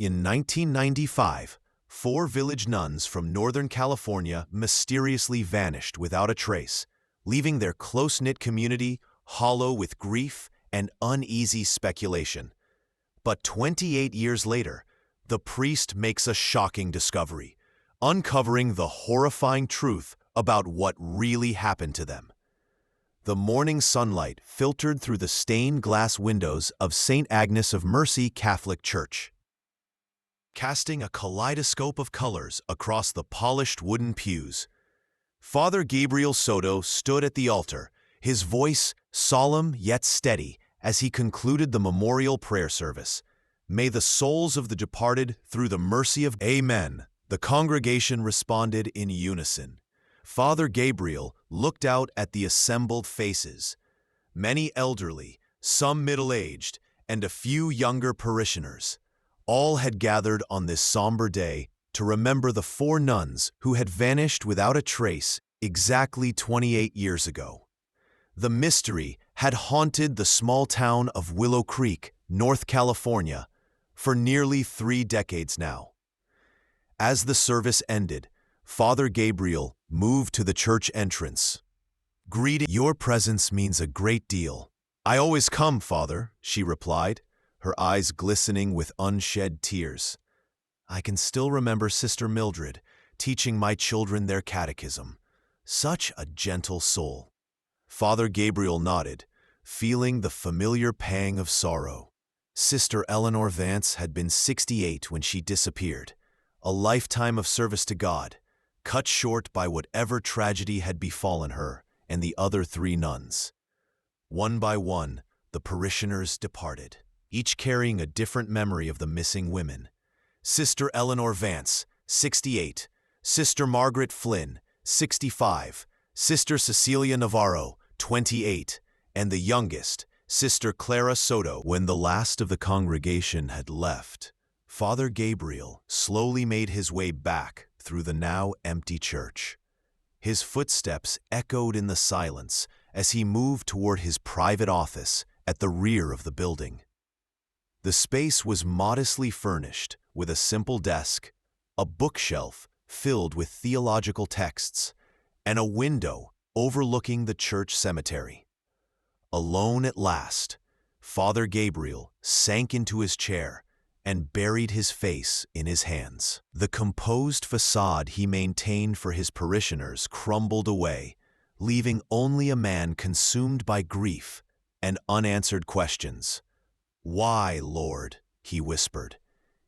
In 1995, 4 village nuns from Northern California mysteriously vanished without a trace, leaving their close-knit community hollow with grief and uneasy speculation. But 28 years later, the priest makes a shocking discovery, uncovering the horrifying truth about what really happened to them. The morning sunlight filtered through the stained glass windows of St. Agnes of Mercy Catholic Church, casting a kaleidoscope of colors across the polished wooden pews. Father Gabriel Soto stood at the altar, his voice solemn yet steady as he concluded the memorial prayer service. "May the souls of the departed, through the mercy of..." Amen. The congregation responded in unison. Father Gabriel looked out at the assembled faces, many elderly, some middle-aged, and a few younger parishioners. All had gathered on this somber day to remember the 4 nuns who had vanished without a trace exactly 28 years ago. The mystery had haunted the small town of Willow Creek, North California, for nearly 3 decades now. As the service ended, Father Gabriel moved to the church entrance. "Greeting, your presence means a great deal." "I always come, Father," she replied, her eyes glistening with unshed tears. "I can still remember Sister Mildred teaching my children their catechism. Such a gentle soul." Father Gabriel nodded, feeling the familiar pang of sorrow. Sister Eleanor Vance had been 68 when she disappeared, a lifetime of service to God, cut short by whatever tragedy had befallen her and the other 3 nuns. One by one, the parishioners departed, each carrying a different memory of the missing women. Sister Eleanor Vance, 68, Sister Margaret Flynn, 65, Sister Cecilia Navarro, 28, and the youngest, Sister Clara Soto. When the last of the congregation had left, Father Gabriel slowly made his way back through the now empty church. His footsteps echoed in the silence as he moved toward his private office at the rear of the building. The space was modestly furnished with a simple desk, a bookshelf filled with theological texts, and a window overlooking the church cemetery. Alone at last, Father Gabriel sank into his chair and buried his face in his hands. The composed facade he maintained for his parishioners crumbled away, leaving only a man consumed by grief and unanswered questions. "Why, Lord?" he whispered,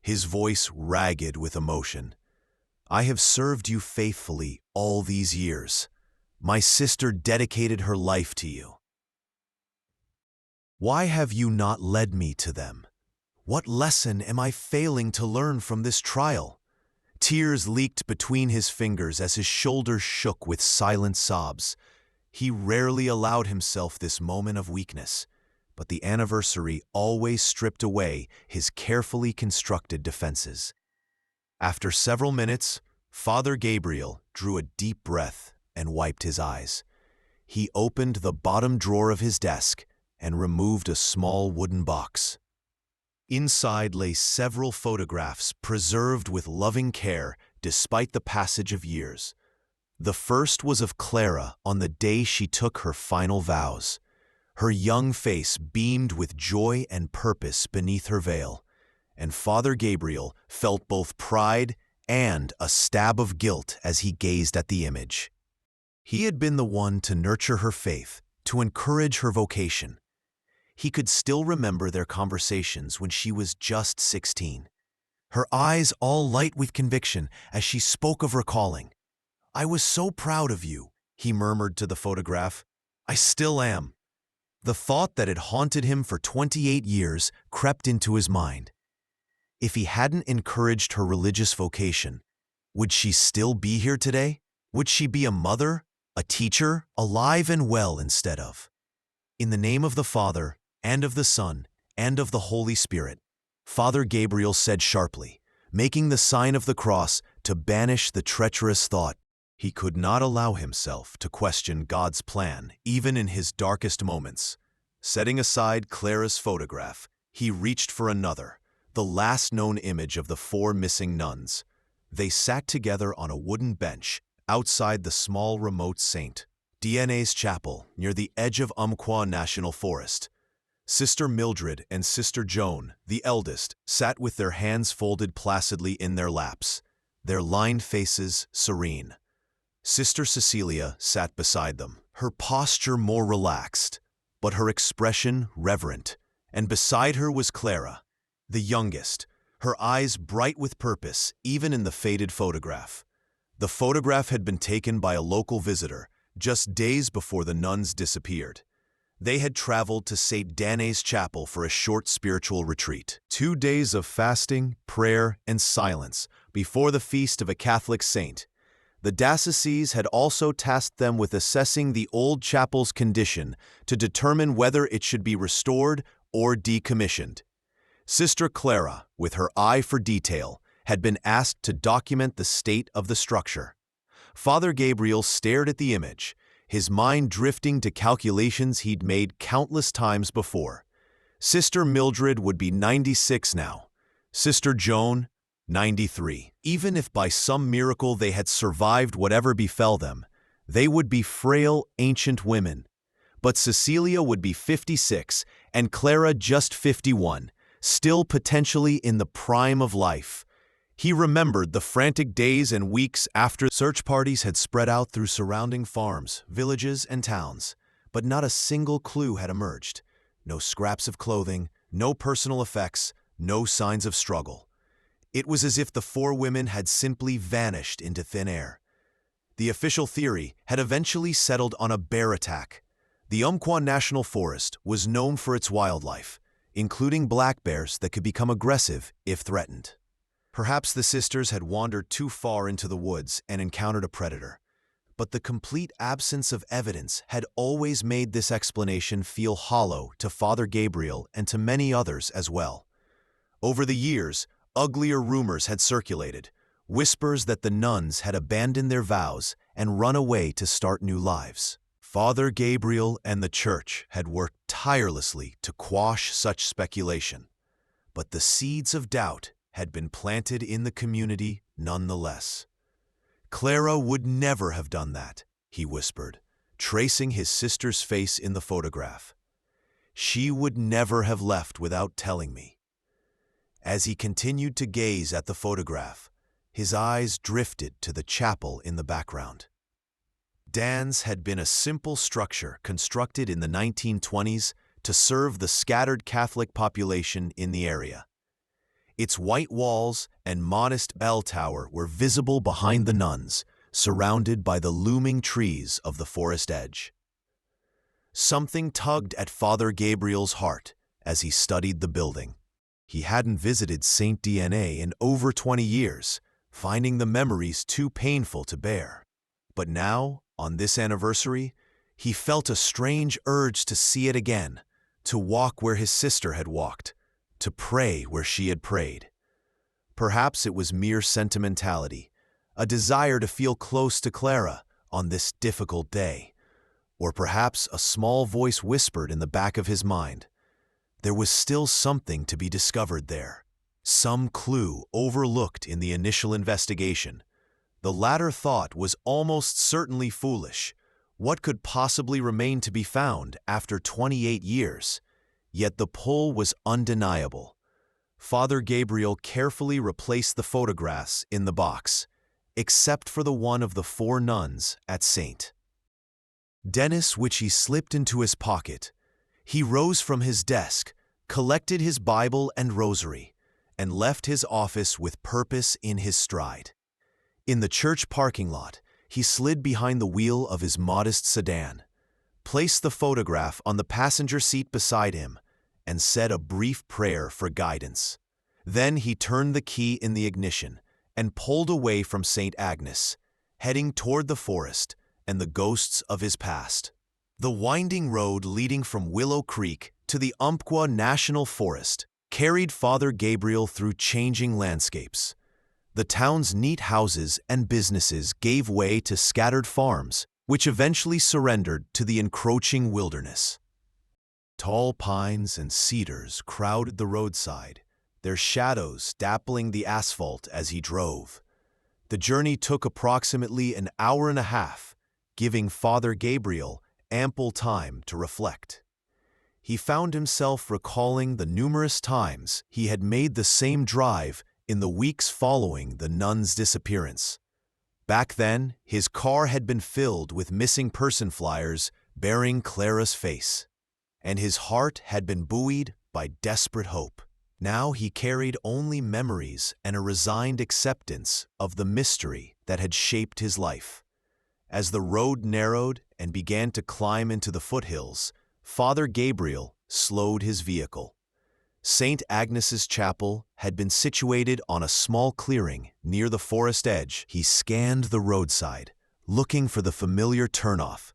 his voice ragged with emotion. "I have served you faithfully all these years. My sister dedicated her life to you. Why have you not led me to them? What lesson am I failing to learn from this trial?" Tears leaked between his fingers as his shoulders shook with silent sobs. He rarely allowed himself this moment of weakness, but the anniversary always stripped away his carefully constructed defenses. After several minutes, Father Gabriel drew a deep breath and wiped his eyes. He opened the bottom drawer of his desk and removed a small wooden box. Inside lay several photographs preserved with loving care despite the passage of years. The first was of Clara on the day she took her final vows. Her young face beamed with joy and purpose beneath her veil, and Father Gabriel felt both pride and a stab of guilt as he gazed at the image. He had been the one to nurture her faith, to encourage her vocation. He could still remember their conversations when she was just 16. Her eyes all light with conviction as she spoke of her calling. "I was so proud of you," he murmured to the photograph. "I still am." The thought that had haunted him for 28 years crept into his mind. If he hadn't encouraged her religious vocation, would she still be here today? Would she be a mother, a teacher, alive and well instead of? In the name of the Father, and of the Son, and of the Holy Spirit, Father Gabriel said sharply, making the sign of the cross to banish the treacherous thought. He could not allow himself to question God's plan, even in his darkest moments. Setting aside Clara's photograph, he reached for another, the last known image of the four missing nuns. They sat together on a wooden bench outside the small remote St. Denis chapel near the edge of Umpqua National Forest. Sister Mildred and Sister Joan, the eldest, sat with their hands folded placidly in their laps, their lined faces serene. Sister Cecilia sat beside them, her posture more relaxed, but her expression reverent, and beside her was Clara, the youngest, her eyes bright with purpose even in the faded photograph. The photograph had been taken by a local visitor just days before the nuns disappeared. They had traveled to St. Denis Chapel for a short spiritual retreat. 2 days of fasting, prayer, and silence before the feast of a Catholic saint. The diocese had also tasked them with assessing the old chapel's condition to determine whether it should be restored or decommissioned. Sister Clara, with her eye for detail, had been asked to document the state of the structure. Father Gabriel stared at the image, his mind drifting to calculations he'd made countless times before. Sister Mildred would be 96 now. Sister Joan, 93. Even if by some miracle they had survived whatever befell them, they would be frail, ancient women. But Cecilia would be 56 and Clara just 51, still potentially in the prime of life. He remembered the frantic days and weeks after search parties had spread out through surrounding farms, villages, and towns, but not a single clue had emerged. No scraps of clothing, no personal effects, no signs of struggle. It was as if the four women had simply vanished into thin air. The official theory had eventually settled on a bear attack. The Umpqua National Forest was known for its wildlife, including black bears that could become aggressive if threatened. Perhaps the sisters had wandered too far into the woods and encountered a predator, but the complete absence of evidence had always made this explanation feel hollow to Father Gabriel and to many others as well. Over the years, uglier rumors had circulated, whispers that the nuns had abandoned their vows and run away to start new lives. Father Gabriel and the Church had worked tirelessly to quash such speculation, but the seeds of doubt had been planted in the community nonetheless. Clara would never have done that, he whispered, tracing his sister's face in the photograph. She would never have left without telling me. As he continued to gaze at the photograph, his eyes drifted to the chapel in the background. Dan's had been a simple structure constructed in the 1920s to serve the scattered Catholic population in the area. Its white walls and modest bell tower were visible behind the nuns, surrounded by the looming trees of the forest edge. Something tugged at Father Gabriel's heart as he studied the building. He hadn't visited St. Denis in over 20 years, finding the memories too painful to bear. But now, on this anniversary, he felt a strange urge to see it again, to walk where his sister had walked, to pray where she had prayed. Perhaps it was mere sentimentality, a desire to feel close to Clara on this difficult day. Or perhaps a small voice whispered in the back of his mind. There was still something to be discovered there, some clue overlooked in the initial investigation. The latter thought was almost certainly foolish. What could possibly remain to be found after 28 years? Yet the pull was undeniable. Father Gabriel carefully replaced the photographs in the box, except for the one of the four nuns at St. Denis, which he slipped into his pocket. He rose from his desk, collected his Bible and rosary, and left his office with purpose in his stride. In the church parking lot, he slid behind the wheel of his modest sedan, placed the photograph on the passenger seat beside him, and said a brief prayer for guidance. Then he turned the key in the ignition and pulled away from St. Agnes, heading toward the forest and the ghosts of his past. The winding road leading from Willow Creek to the Umpqua National Forest carried Father Gabriel through changing landscapes. The town's neat houses and businesses gave way to scattered farms, which eventually surrendered to the encroaching wilderness. Tall pines and cedars crowded the roadside, their shadows dappling the asphalt as he drove. The journey took approximately an hour and a half, giving Father Gabriel ample time to reflect. He found himself recalling the numerous times he had made the same drive in the weeks following the nun's disappearance. Back then, his car had been filled with missing person flyers bearing Clara's face, and his heart had been buoyed by desperate hope. Now he carried only memories and a resigned acceptance of the mystery that had shaped his life. As the road narrowed and began to climb into the foothills, Father Gabriel slowed his vehicle. St. Agnes's chapel had been situated on a small clearing near the forest edge. He scanned the roadside, looking for the familiar turnoff.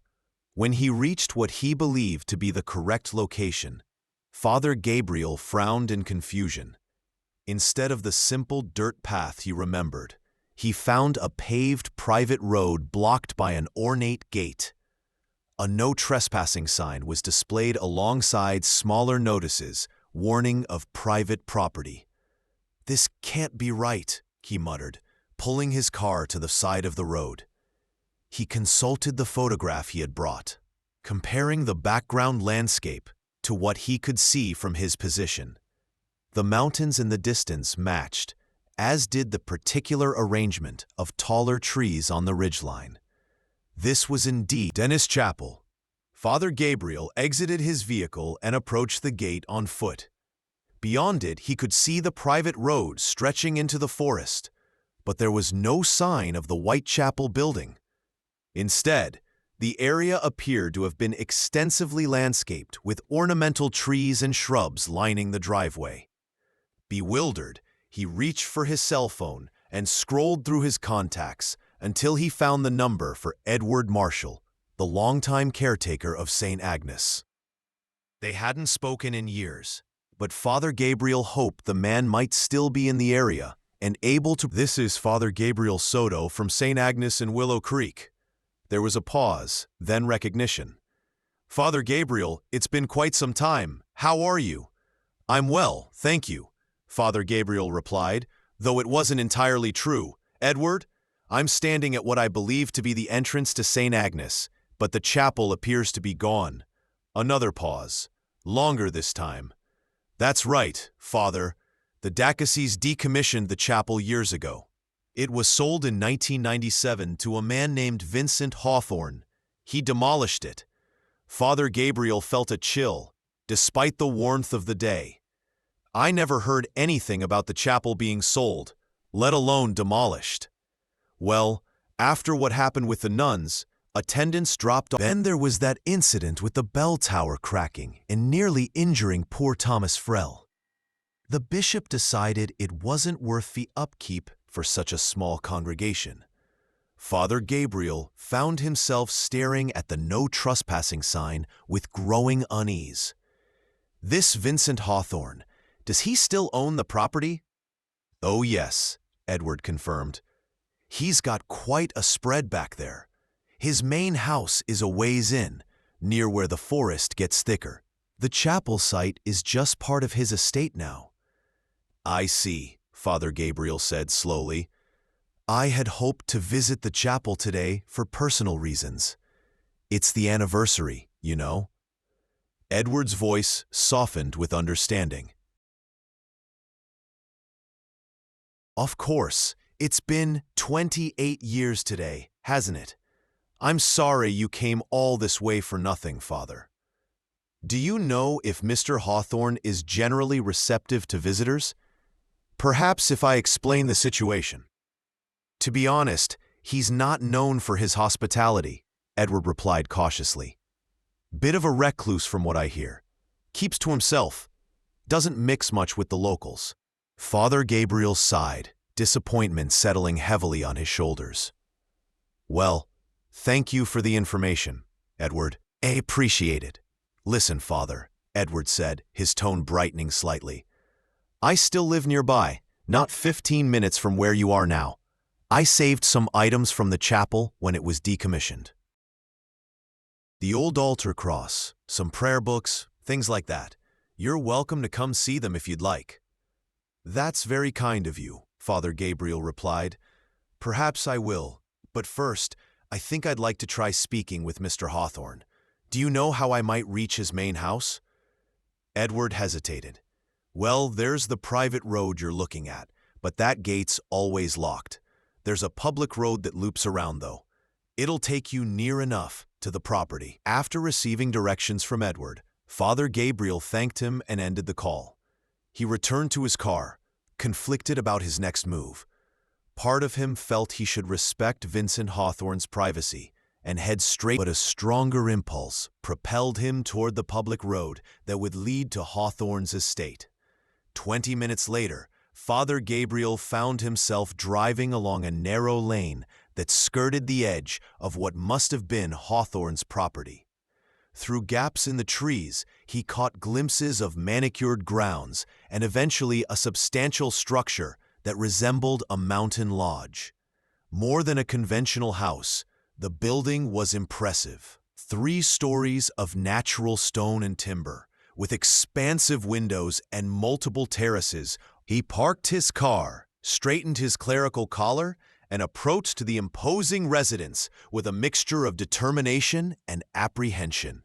When he reached what he believed to be the correct location, Father Gabriel frowned in confusion. Instead of the simple dirt path he remembered, he found a paved private road blocked by an ornate gate. A no trespassing sign was displayed alongside smaller notices warning of private property. "This can't be right," he muttered, pulling his car to the side of the road. He consulted the photograph he had brought, comparing the background landscape to what he could see from his position. The mountains in the distance matched, as did the particular arrangement of taller trees on the ridgeline. This was indeed Dennis Chapel. Father Gabriel exited his vehicle and approached the gate on foot. Beyond it, he could see the private road stretching into the forest, but there was no sign of the Whitechapel building. Instead, the area appeared to have been extensively landscaped with ornamental trees and shrubs lining the driveway. Bewildered, he reached for his cell phone and scrolled through his contacts until he found the number for Edward Marshall, the longtime caretaker of St. Agnes. They hadn't spoken in years, but Father Gabriel hoped the man might still be in the area and able to— "This is Father Gabriel Soto from St. Agnes in Willow Creek." There was a pause, then recognition. "Father Gabriel, it's been quite some time. How are you?" "I'm well, thank you," Father Gabriel replied, though it wasn't entirely true. "Edward, I'm standing at what I believe to be the entrance to St. Agnes, but the chapel appears to be gone." Another pause, longer this time. "That's right, Father. The diocese decommissioned the chapel years ago. It was sold in 1997 to a man named Vincent Hawthorne. He demolished it." Father Gabriel felt a chill, despite the warmth of the day. "I never heard anything about the chapel being sold, let alone demolished." "Well, after what happened with the nuns, attendance dropped off. Then there was that incident with the bell tower cracking and nearly injuring poor Thomas Frell. The bishop decided it wasn't worth the upkeep for such a small congregation." Father Gabriel found himself staring at the no trespassing sign with growing unease. "This Vincent Hawthorne, does he still own the property?" "Oh yes," Edward confirmed. "He's got quite a spread back there. His main house is a ways in, near where the forest gets thicker. The chapel site is just part of his estate now." "I see," Father Gabriel said slowly. "I had hoped to visit the chapel today for personal reasons. It's the anniversary, you know." Edward's voice softened with understanding. "Of course, it's been 28 years today, hasn't it? I'm sorry you came all this way for nothing, Father. Do you know if Mr. Hawthorne is generally receptive to visitors? Perhaps if I explain the situation." "To be honest, he's not known for his hospitality," Edward replied cautiously. "Bit of a recluse from what I hear. Keeps to himself. Doesn't mix much with the locals." Father Gabriel sighed, disappointment settling heavily on his shoulders. "Well, thank you for the information, Edward. I appreciate it. Listen, Father," Edward said, his tone brightening slightly. "I still live nearby, not 15 minutes from where you are now. I saved some items from the chapel when it was decommissioned. The old altar cross, some prayer books, things like that. You're welcome to come see them if you'd like." "That's very kind of you," Father Gabriel replied. "Perhaps I will, but first, I think I'd like to try speaking with Mr. Hawthorne. Do you know how I might reach his main house?" Edward hesitated. "Well, there's the private road you're looking at, but that gate's always locked. There's a public road that loops around, though. It'll take you near enough to the property." After receiving directions from Edward, Father Gabriel thanked him and ended the call. He returned to his car, conflicted about his next move. Part of him felt he should respect Vincent Hawthorne's privacy and head straight, but a stronger impulse propelled him toward the public road that would lead to Hawthorne's estate. 20 minutes later, Father Gabriel found himself driving along a narrow lane that skirted the edge of what must have been Hawthorne's property. Through gaps in the trees, he caught glimpses of manicured grounds and eventually a substantial structure that resembled a mountain lodge. More than a conventional house, the building was impressive. 3 stories of natural stone and timber, with expansive windows and multiple terraces. He parked his car, straightened his clerical collar, and approached the imposing residence with a mixture of determination and apprehension.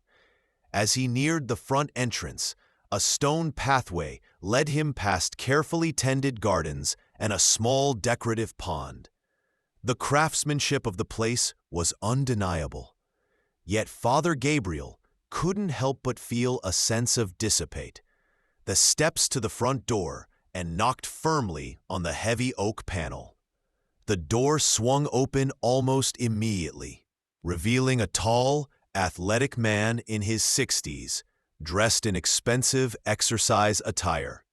As he neared the front entrance, a stone pathway led him past carefully tended gardens and a small decorative pond. The craftsmanship of the place was undeniable. Yet Father Gabriel couldn't help but feel a sense of dissipate. The steps to the front door and knocked firmly on the heavy oak panel. The door swung open almost immediately, revealing a tall, athletic man in his 60s, dressed in expensive exercise attire.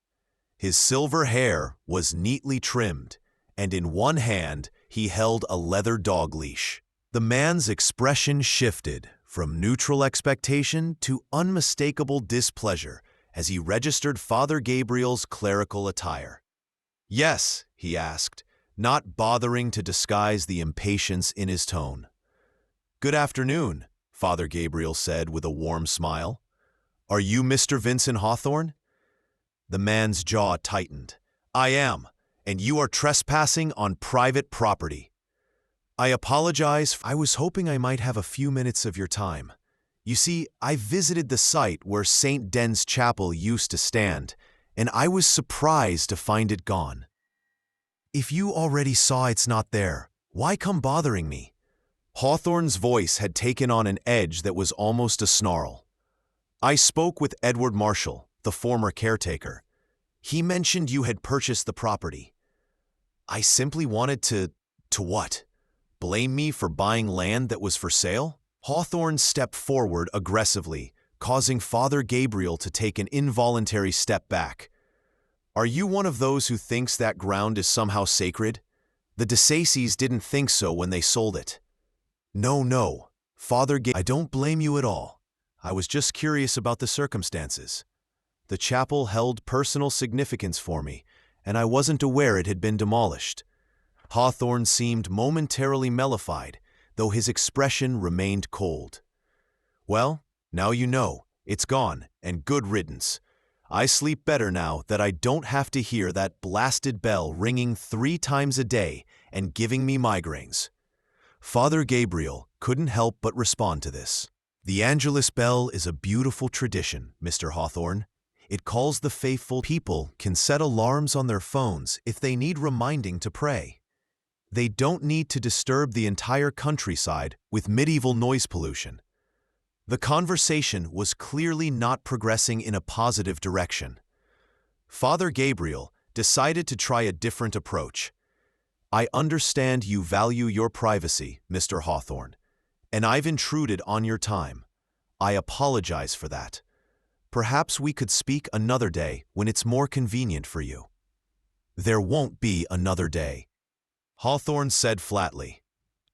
His silver hair was neatly trimmed, and in one hand he held a leather dog leash. The man's expression shifted from neutral expectation to unmistakable displeasure as he registered Father Gabriel's clerical attire. "Yes," he asked, not bothering to disguise the impatience in his tone. "Good afternoon," Father Gabriel said with a warm smile. "Are you Mr. Vincent Hawthorne?" The man's jaw tightened. "I am, and you are trespassing on private property." "I apologize. I was hoping I might have a few minutes of your time. You see, I visited the site where St. Den's Chapel used to stand, and I was surprised to find it gone." "If you already saw it's not there, why come bothering me?" Hawthorne's voice had taken on an edge that was almost a snarl. "I spoke with Edward Marshall, the former caretaker. He mentioned you had purchased the property. I simply wanted to what? Blame me for buying land that was for sale?" Hawthorne stepped forward aggressively, causing Father Gabriel to take an involuntary step back. "Are you one of those who thinks that ground is somehow sacred? The DeSacies didn't think so when they sold it." No, I don't blame you at all. I was just curious about the circumstances. The chapel held personal significance for me, and I wasn't aware it had been demolished." Hawthorne seemed momentarily mollified, though his expression remained cold. "Well, now you know. It's gone, and good riddance. I sleep better now that I don't have to hear that blasted bell ringing 3 times a day and giving me migraines." Father Gabriel couldn't help but respond to this. "The Angelus bell is a beautiful tradition, Mr. Hawthorne. It calls the faithful. People can set alarms on their phones if they need reminding to pray. They don't need to disturb the entire countryside with medieval noise pollution." The conversation was clearly not progressing in a positive direction. Father Gabriel decided to try a different approach. "I understand you value your privacy, Mr. Hawthorne, and I've intruded on your time. I apologize for that. Perhaps we could speak another day when it's more convenient for you." "There won't be another day," Hawthorne said flatly.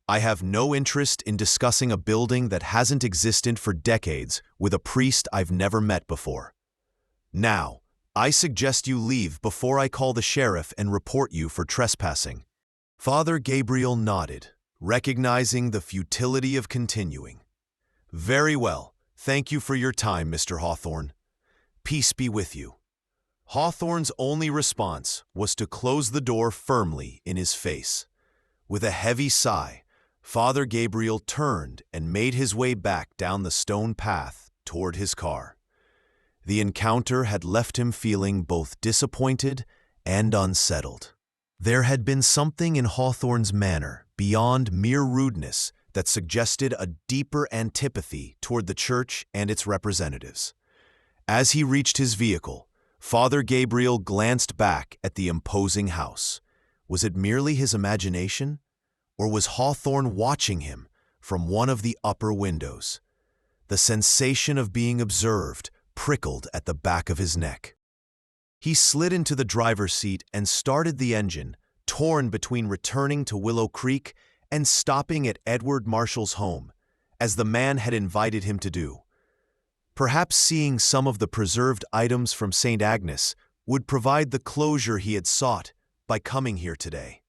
"I have no interest in discussing a building that hasn't existed for decades with a priest I've never met before. Now, I suggest you leave before I call the sheriff and report you for trespassing." Father Gabriel nodded, recognizing the futility of continuing. "Very well. Thank you for your time, Mr. Hawthorne. Peace be with you." Hawthorne's only response was to close the door firmly in his face. With a heavy sigh, Father Gabriel turned and made his way back down the stone path toward his car. The encounter had left him feeling both disappointed and unsettled. There had been something in Hawthorne's manner beyond mere rudeness that suggested a deeper antipathy toward the church and its representatives. As he reached his vehicle, Father Gabriel glanced back at the imposing house. Was it merely his imagination, or was Hawthorne watching him from one of the upper windows? The sensation of being observed prickled at the back of his neck. He slid into the driver's seat and started the engine, torn between returning to Willow Creek and stopping at Edward Marshall's home, as the man had invited him to do. Perhaps seeing some of the preserved items from St. Agnes would provide the closure he had sought by coming here today.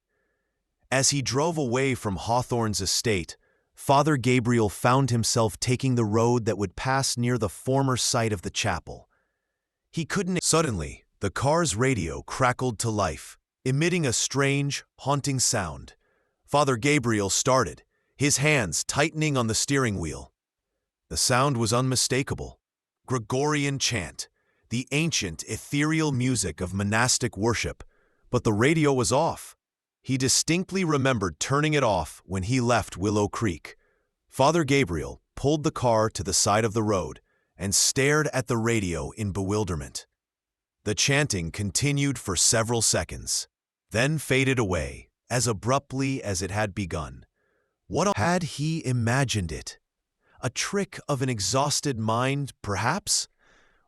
As he drove away from Hawthorne's estate, Father Gabriel found himself taking the road that would pass near the former site of the chapel. He couldn't. Suddenly, the car's radio crackled to life, emitting a strange, haunting sound. Father Gabriel started, his hands tightening on the steering wheel. The sound was unmistakable. Gregorian chant, the ancient, ethereal music of monastic worship, but the radio was off. He distinctly remembered turning it off when he left Willow Creek. Father Gabriel pulled the car to the side of the road and stared at the radio in bewilderment. The chanting continued for several seconds, then faded away as abruptly as it had begun. What had he imagined it? A trick of an exhausted mind, perhaps?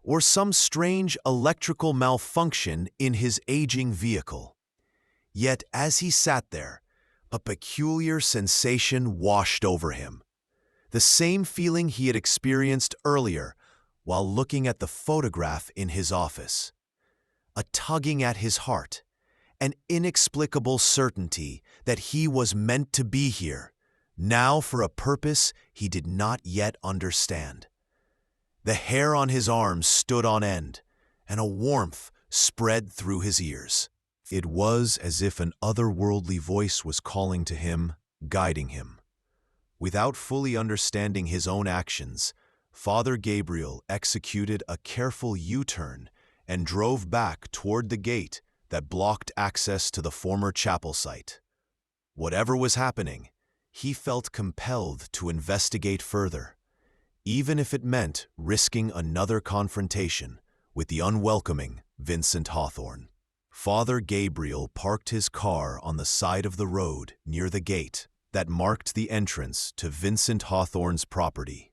Or some strange electrical malfunction in his aging vehicle? Yet as he sat there, a peculiar sensation washed over him. The same feeling he had experienced earlier while looking at the photograph in his office. A tugging at his heart, an inexplicable certainty that he was meant to be here, now for a purpose he did not yet understand. The hair on his arms stood on end, and a warmth spread through his ears. It was as if an otherworldly voice was calling to him, guiding him. Without fully understanding his own actions, Father Gabriel executed a careful U-turn and drove back toward the gate that blocked access to the former chapel site. Whatever was happening, he felt compelled to investigate further, even if it meant risking another confrontation with the unwelcoming Vincent Hawthorne. Father Gabriel parked his car on the side of the road near the gate that marked the entrance to Vincent Hawthorne's property.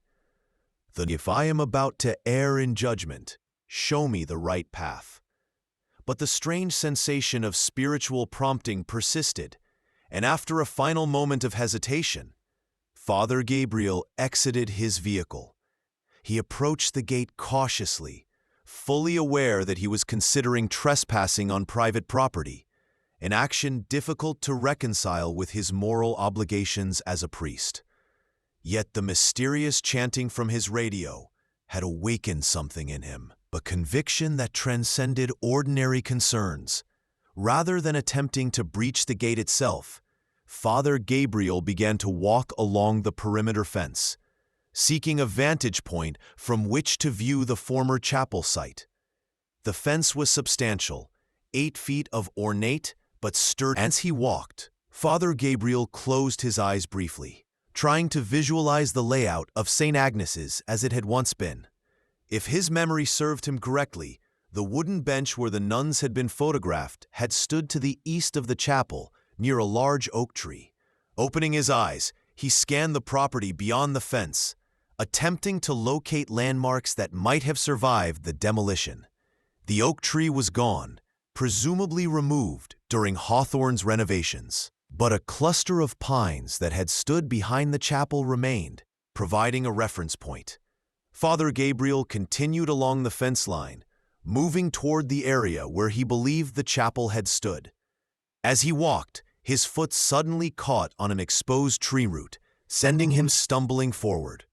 If I am about to err in judgment, show me the right path. But the strange sensation of spiritual prompting persisted, and after a final moment of hesitation, Father Gabriel exited his vehicle. He approached the gate cautiously, fully aware that he was considering trespassing on private property, an action difficult to reconcile with his moral obligations as a priest. Yet the mysterious chanting from his radio had awakened something in him, a conviction that transcended ordinary concerns. Rather than attempting to breach the gate itself, Father Gabriel began to walk along the perimeter fence, seeking a vantage point from which to view the former chapel site. The fence was substantial, 8 feet of ornate but sturdy. As he walked, Father Gabriel closed his eyes briefly, trying to visualize the layout of St. Agnes's as it had once been. If his memory served him correctly, the wooden bench where the nuns had been photographed had stood to the east of the chapel, near a large oak tree. Opening his eyes, he scanned the property beyond the fence, attempting to locate landmarks that might have survived the demolition. The oak tree was gone, presumably removed during Hawthorne's renovations, but a cluster of pines that had stood behind the chapel remained, providing a reference point. Father Gabriel continued along the fence line, moving toward the area where he believed the chapel had stood. As he walked, his foot suddenly caught on an exposed tree root, sending him stumbling forward.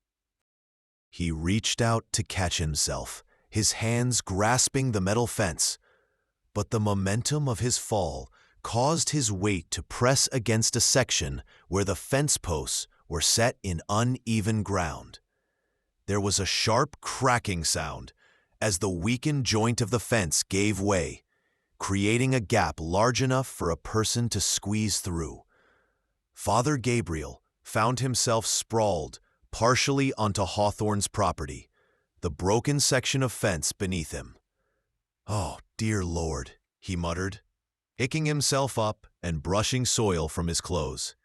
He reached out to catch himself, his hands grasping the metal fence, but the momentum of his fall caused his weight to press against a section where the fence posts were set in uneven ground. There was a sharp cracking sound as the weakened joint of the fence gave way, creating a gap large enough for a person to squeeze through. Father Gabriel found himself sprawled partially onto Hawthorne's property, the broken section of fence beneath him. "Oh, dear Lord," he muttered, picking himself up and brushing soil from his clothes.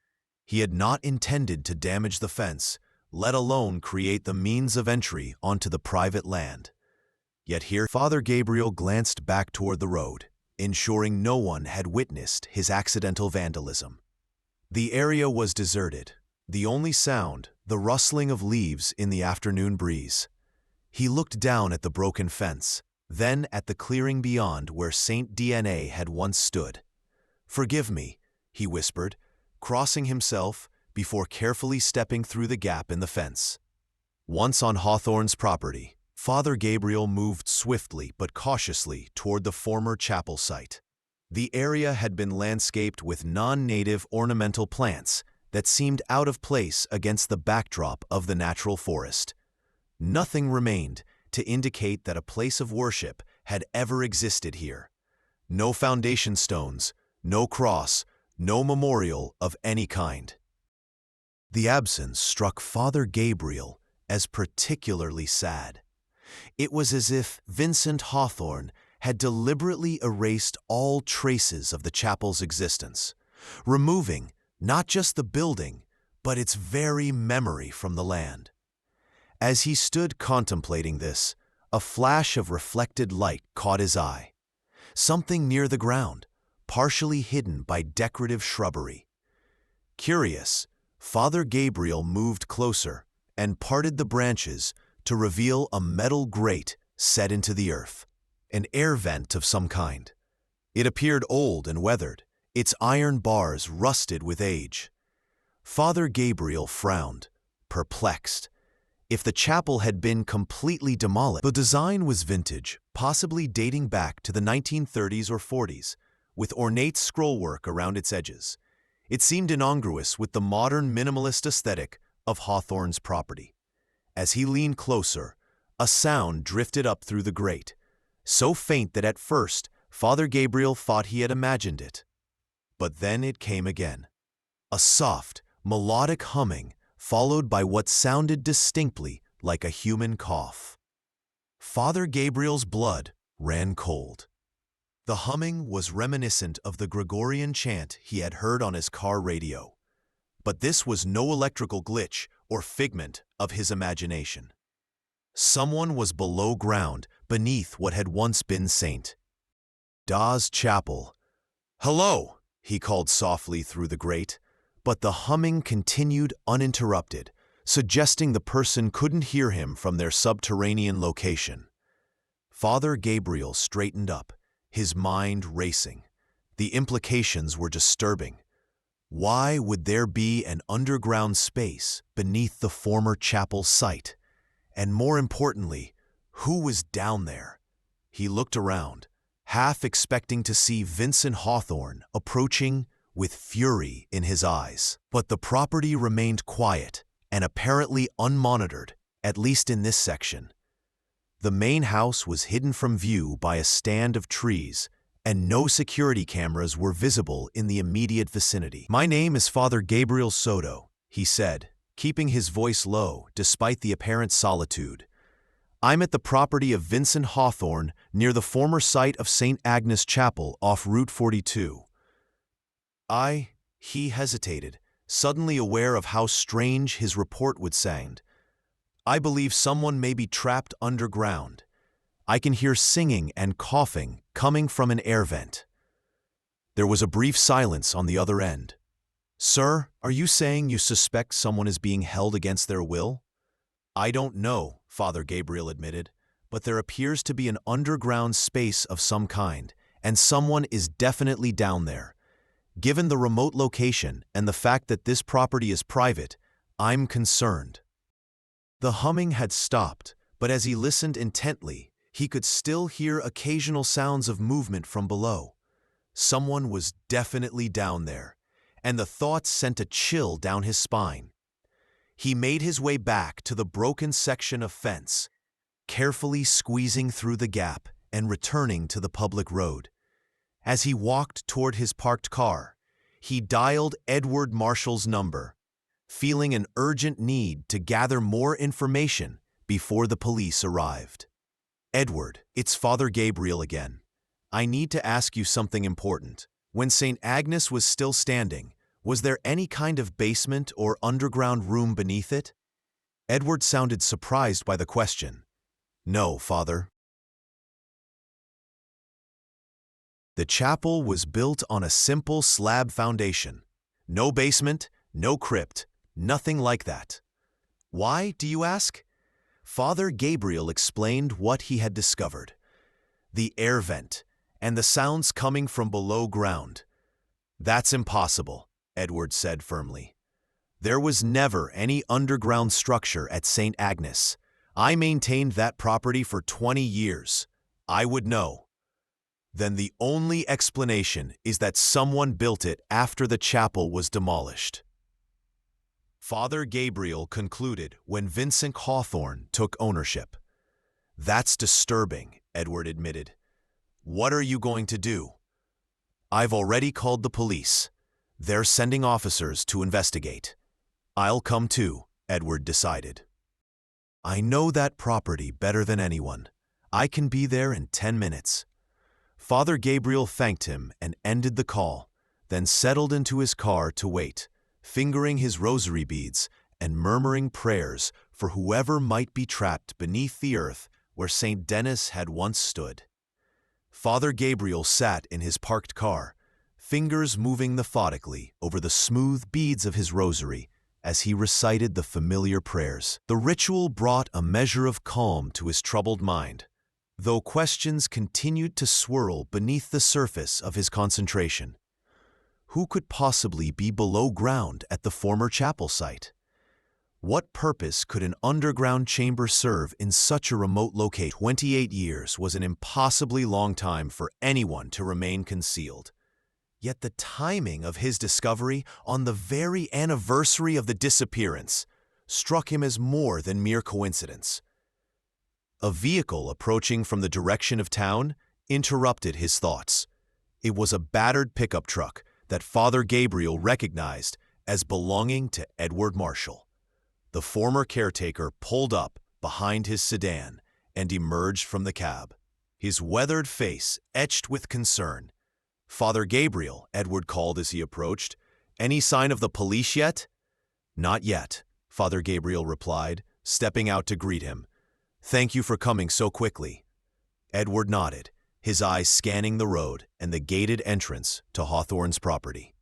He had not intended to damage the fence, let alone create the means of entry onto the private land. Yet here Father Gabriel glanced back toward the road, ensuring no one had witnessed his accidental vandalism. The area was deserted, the only sound the rustling of leaves in the afternoon breeze. He looked down at the broken fence, then at the clearing beyond where Saint DNA had once stood. "Forgive me," he whispered, crossing himself before carefully stepping through the gap in the fence. Once on Hawthorne's property, Father Gabriel moved swiftly but cautiously toward the former chapel site. The area had been landscaped with non-native ornamental plants that seemed out of place against the backdrop of the natural forest. Nothing remained to indicate that a place of worship had ever existed here. No foundation stones, no cross, no memorial of any kind. The absence struck Father Gabriel as particularly sad. It was as if Vincent Hawthorne had deliberately erased all traces of the chapel's existence, removing not just the building, but its very memory from the land. As he stood contemplating this, a flash of reflected light caught his eye. Something near the ground, partially hidden by decorative shrubbery. Curious, Father Gabriel moved closer and parted the branches to reveal a metal grate set into the earth, an air vent of some kind. It appeared old and weathered, its iron bars rusted with age. Father Gabriel frowned, perplexed. If the chapel had been completely demolished, the design was vintage, possibly dating back to the 1930s or 40s, with ornate scrollwork around its edges. It seemed incongruous with the modern minimalist aesthetic of Hawthorne's property. As he leaned closer, a sound drifted up through the grate, so faint that at first Father Gabriel thought he had imagined it. But then it came again. A soft, melodic humming, followed by what sounded distinctly like a human cough. Father Gabriel's blood ran cold. The humming was reminiscent of the Gregorian chant he had heard on his car radio. But this was no electrical glitch or figment of his imagination. Someone was below ground, beneath what had once been St. Da's chapel. "Hello," he called softly through the grate, but the humming continued uninterrupted, suggesting the person couldn't hear him from their subterranean location. Father Gabriel straightened up, his mind racing. The implications were disturbing. Why would there be an underground space beneath the former chapel site? And more importantly, who was down there? He looked around, half expecting to see Vincent Hawthorne approaching with fury in his eyes. But the property remained quiet and apparently unmonitored, at least in this section. The main house was hidden from view by a stand of trees, and no security cameras were visible in the immediate vicinity. "My name is Father Gabriel Soto," he said, keeping his voice low despite the apparent solitude. "I'm at the property of Vincent Hawthorne near the former site of St. Agnes Chapel off Route 42. He hesitated, suddenly aware of how strange his report would sound. "I believe someone may be trapped underground. I can hear singing and coughing coming from an air vent." There was a brief silence on the other end. "Sir, are you saying you suspect someone is being held against their will?" "I don't know," Father Gabriel admitted, "but there appears to be an underground space of some kind, and someone is definitely down there. Given the remote location and the fact that this property is private, I'm concerned." The humming had stopped, but as he listened intently, he could still hear occasional sounds of movement from below. Someone was definitely down there, and the thought sent a chill down his spine. He made his way back to the broken section of fence, carefully squeezing through the gap and returning to the public road. As he walked toward his parked car, he dialed Edward Marshall's number, feeling an urgent need to gather more information before the police arrived. "Edward, it's Father Gabriel again. I need to ask you something important. When St. Agnes was still standing, was there any kind of basement or underground room beneath it?" Edward sounded surprised by the question. "No, Father." The chapel was built on a simple slab foundation. No basement, no crypt, nothing like that. Why, do you ask? Father Gabriel explained what he had discovered. The air vent, and the sounds coming from below ground. "That's impossible," Edward said firmly. "There was never any underground structure at St. Agnes. I maintained that property for 20 years. I would know." "Then the only explanation is that someone built it after the chapel was demolished." Father Gabriel concluded when Vincent Hawthorne took ownership. "That's disturbing," Edward admitted. "What are you going to do?" "I've already called the police. They're sending officers to investigate." "I'll come too," Edward decided. "I know that property better than anyone. I can be there in 10 minutes. Father Gabriel thanked him and ended the call, then settled into his car to wait, fingering his rosary beads and murmuring prayers for whoever might be trapped beneath the earth where St. Denis had once stood. Father Gabriel sat in his parked car, fingers moving methodically over the smooth beads of his rosary as he recited the familiar prayers. The ritual brought a measure of calm to his troubled mind, though questions continued to swirl beneath the surface of his concentration. Who could possibly be below ground at the former chapel site? What purpose could an underground chamber serve in such a remote location? 28 years was an impossibly long time for anyone to remain concealed. Yet the timing of his discovery on the very anniversary of the disappearance struck him as more than mere coincidence. A vehicle approaching from the direction of town interrupted his thoughts. It was a battered pickup truck that Father Gabriel recognized as belonging to Edward Marshall. The former caretaker pulled up behind his sedan and emerged from the cab, his weathered face etched with concern. "Father Gabriel," Edward called as he approached. "Any sign of the police yet?" "Not yet," Father Gabriel replied, stepping out to greet him. "Thank you for coming so quickly." Edward nodded, his eyes scanning the road and the gated entrance to Hawthorne's property.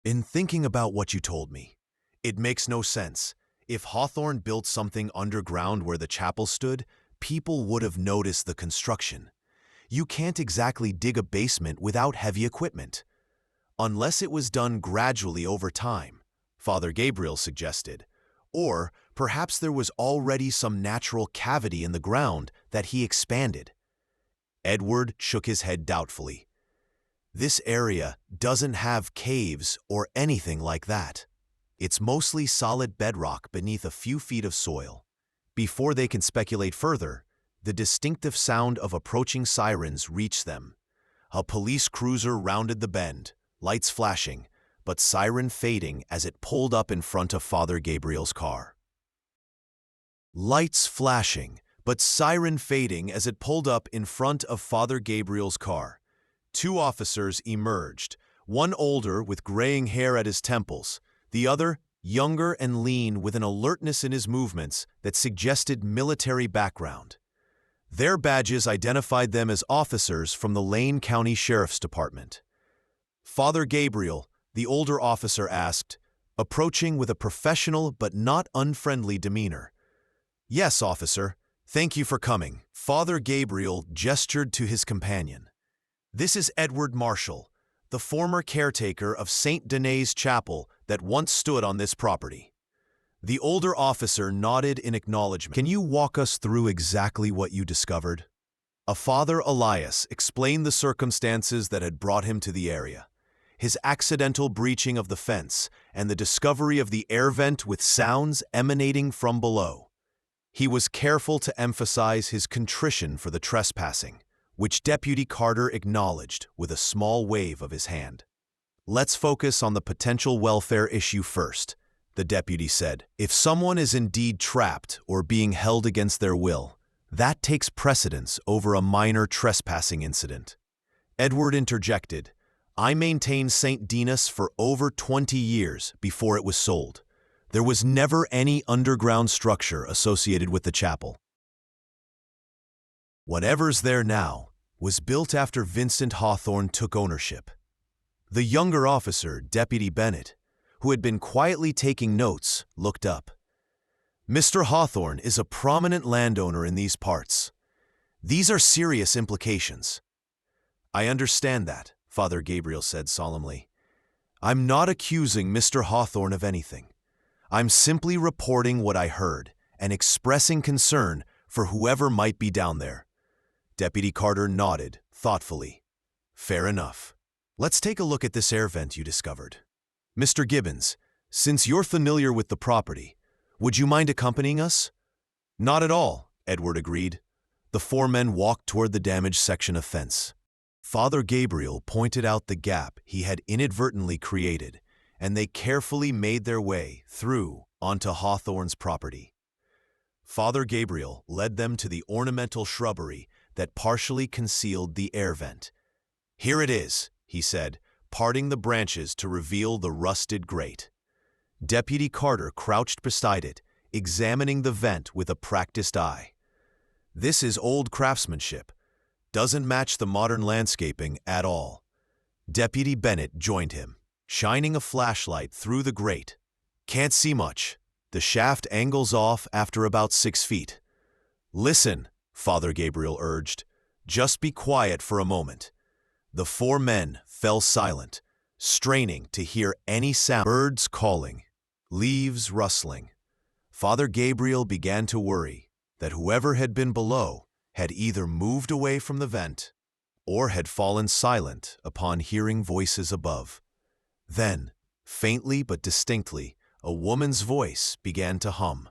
"In thinking about what you told me, it makes no sense. If Hawthorne built something underground where the chapel stood, people would have noticed the construction. You can't exactly dig a basement without heavy equipment. Unless it was done gradually over time," Father Gabriel suggested. "Or perhaps there was already some natural cavity in the ground that he expanded." Edward shook his head doubtfully. "This area doesn't have caves or anything like that. It's mostly solid bedrock beneath a few feet of soil." Before they can speculate further, the distinctive sound of approaching sirens reached them. A police cruiser rounded the bend, lights flashing, but siren fading as it pulled up in front of Father Gabriel's car. Lights flashing, but siren fading as it pulled up in front of Father Gabriel's car. Two officers emerged, one older with graying hair at his temples, the other younger and lean with an alertness in his movements that suggested military background. Their badges identified them as officers from the Lane County Sheriff's Department. Father Gabriel, the older officer asked, approaching with a professional but not unfriendly demeanor. "Yes, officer. Thank you for coming." Father Gabriel gestured to his companion. "This is Edward Marshall, the former caretaker of St. Denis Chapel that once stood on this property." The older officer nodded in acknowledgement. Can you walk us through exactly what you discovered? Father Elias explained the circumstances that had brought him to the area. His accidental breaching of the fence and the discovery of the air vent with sounds emanating from below. He was careful to emphasize his contrition for the trespassing, which Deputy Carter acknowledged with a small wave of his hand. Let's focus on the potential welfare issue first, the deputy said. If someone is indeed trapped or being held against their will, that takes precedence over a minor trespassing incident. Edward interjected, I maintained St. Dinas for over 20 years before it was sold. There was never any underground structure associated with the chapel. Whatever's there now was built after Vincent Hawthorne took ownership. The younger officer, Deputy Bennett, who had been quietly taking notes, looked up. Mr. Hawthorne is a prominent landowner in these parts. These are serious implications. I understand that, Father Gabriel said solemnly. I'm not accusing Mr. Hawthorne of anything. I'm simply reporting what I heard and expressing concern for whoever might be down there. Deputy Carter nodded thoughtfully. Fair enough. Let's take a look at this air vent you discovered. Mr. Gibbons, since you're familiar with the property, would you mind accompanying us? Not at all, Edward agreed. The four men walked toward the damaged section of fence. Father Gabriel pointed out the gap he had inadvertently created, and they carefully made their way through onto Hawthorne's property. Father Gabriel led them to the ornamental shrubbery that partially concealed the air vent. Here it is, he said, parting the branches to reveal the rusted grate. Deputy Carter crouched beside it, examining the vent with a practiced eye. This is old craftsmanship. Doesn't match the modern landscaping at all. Deputy Bennett joined him, shining a flashlight through the grate. Can't see much. The shaft angles off after about 6 feet. Listen, Father Gabriel urged. Just be quiet for a moment. The four men fell silent, straining to hear any sound. Birds calling, leaves rustling. Father Gabriel began to worry that whoever had been below had either moved away from the vent or had fallen silent upon hearing voices above. Then, faintly but distinctly, a woman's voice began to hum.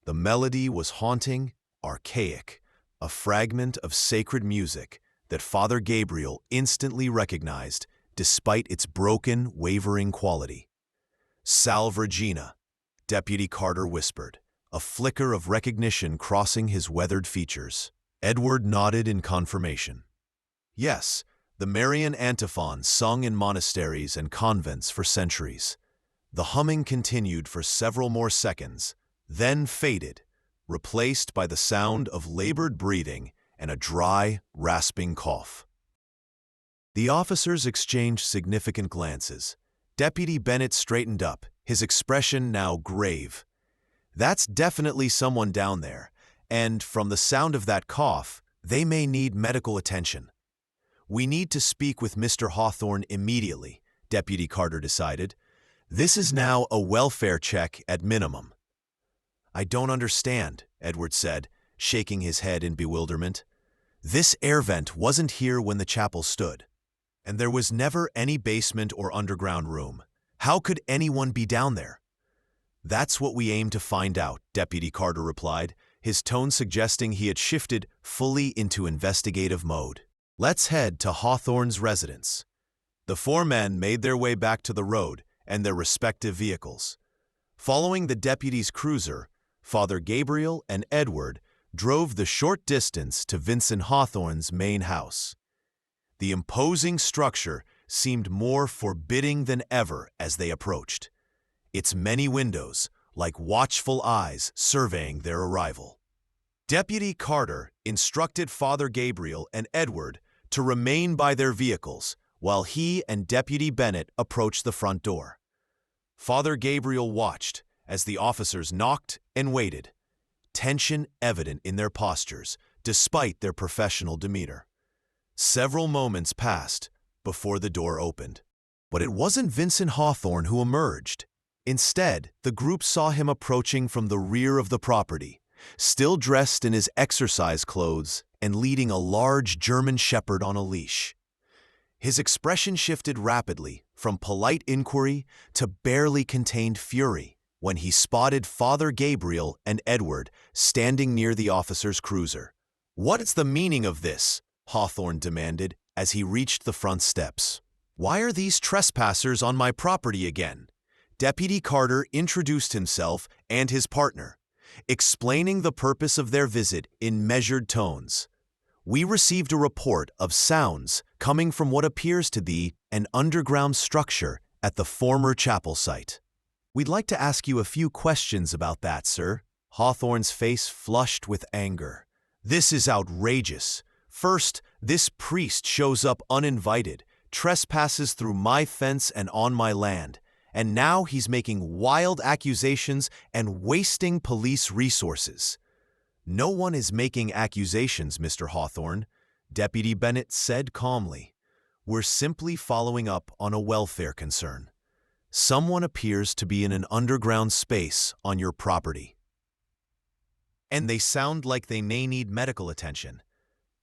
The melody was haunting, archaic, a fragment of sacred music that Father Gabriel instantly recognized despite its broken, wavering quality. Salve Regina, Deputy Carter whispered, a flicker of recognition crossing his weathered features. Edward nodded in confirmation. Yes, the Marian antiphon sung in monasteries and convents for centuries. The humming continued for several more seconds, then faded, replaced by the sound of labored breathing and a dry, rasping cough. The officers exchanged significant glances. Deputy Bennett straightened up, his expression now grave. That's definitely someone down there, and from the sound of that cough, they may need medical attention. We need to speak with Mr. Hawthorne immediately, Deputy Carter decided. This is now a welfare check at minimum. I don't understand, Edward said, shaking his head in bewilderment. This air vent wasn't here when the chapel stood, and there was never any basement or underground room. How could anyone be down there? That's what we aim to find out, Deputy Carter replied, his tone suggesting he had shifted fully into investigative mode. Let's head to Hawthorne's residence. The four men made their way back to the road and their respective vehicles. Following the deputy's cruiser, Father Gabriel and Edward drove the short distance to Vincent Hawthorne's main house. The imposing structure seemed more forbidding than ever as they approached, its many windows like watchful eyes surveying their arrival. Deputy Carter instructed Father Gabriel and Edward to remain by their vehicles while he and Deputy Bennett approached the front door. Father Gabriel watched as the officers knocked and waited, tension evident in their postures despite their professional demeanor. Several moments passed before the door opened. But it wasn't Vincent Hawthorne who emerged. Instead, the group saw him approaching from the rear of the property, still dressed in his exercise clothes and leading a large German shepherd on a leash. His expression shifted rapidly from polite inquiry to barely contained fury when he spotted Father Gabriel and Edward standing near the officer's cruiser. "What's the meaning of this?" Hawthorne demanded as he reached the front steps. "Why are these trespassers on my property again?" Deputy Carter introduced himself and his partner, explaining the purpose of their visit in measured tones. "We received a report of sounds coming from what appears to be an underground structure at the former chapel site. We'd like to ask you a few questions about that, sir." Hawthorne's face flushed with anger. "This is outrageous. First, this priest shows up uninvited, trespasses through my fence and on my land, and now he's making wild accusations and wasting police resources." "No one is making accusations, Mr. Hawthorne," Deputy Bennett said calmly. "We're simply following up on a welfare concern. Someone appears to be in an underground space on your property, and they sound like they may need medical attention."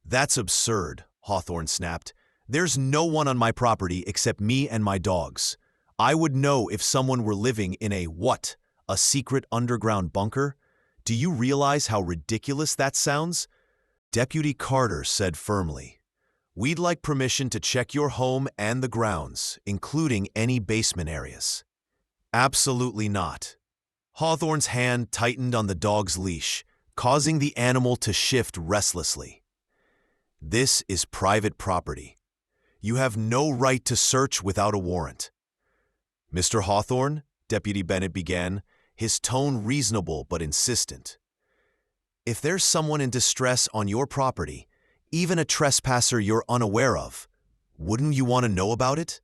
"That's absurd," Hawthorne snapped. "There's no one on my property except me and my dogs. I would know if someone were living in a secret underground bunker? Do you realize how ridiculous that sounds?" Deputy Carter said firmly, "We'd like permission to check your home and the grounds, including any basement areas." "Absolutely not." Hawthorne's hand tightened on the dog's leash, causing the animal to shift restlessly. "This is private property. You have no right to search without a warrant." "Mr. Hawthorne," Deputy Bennett began, his tone reasonable but insistent. "If there's someone in distress on your property, even a trespasser you're unaware of, wouldn't you want to know about it?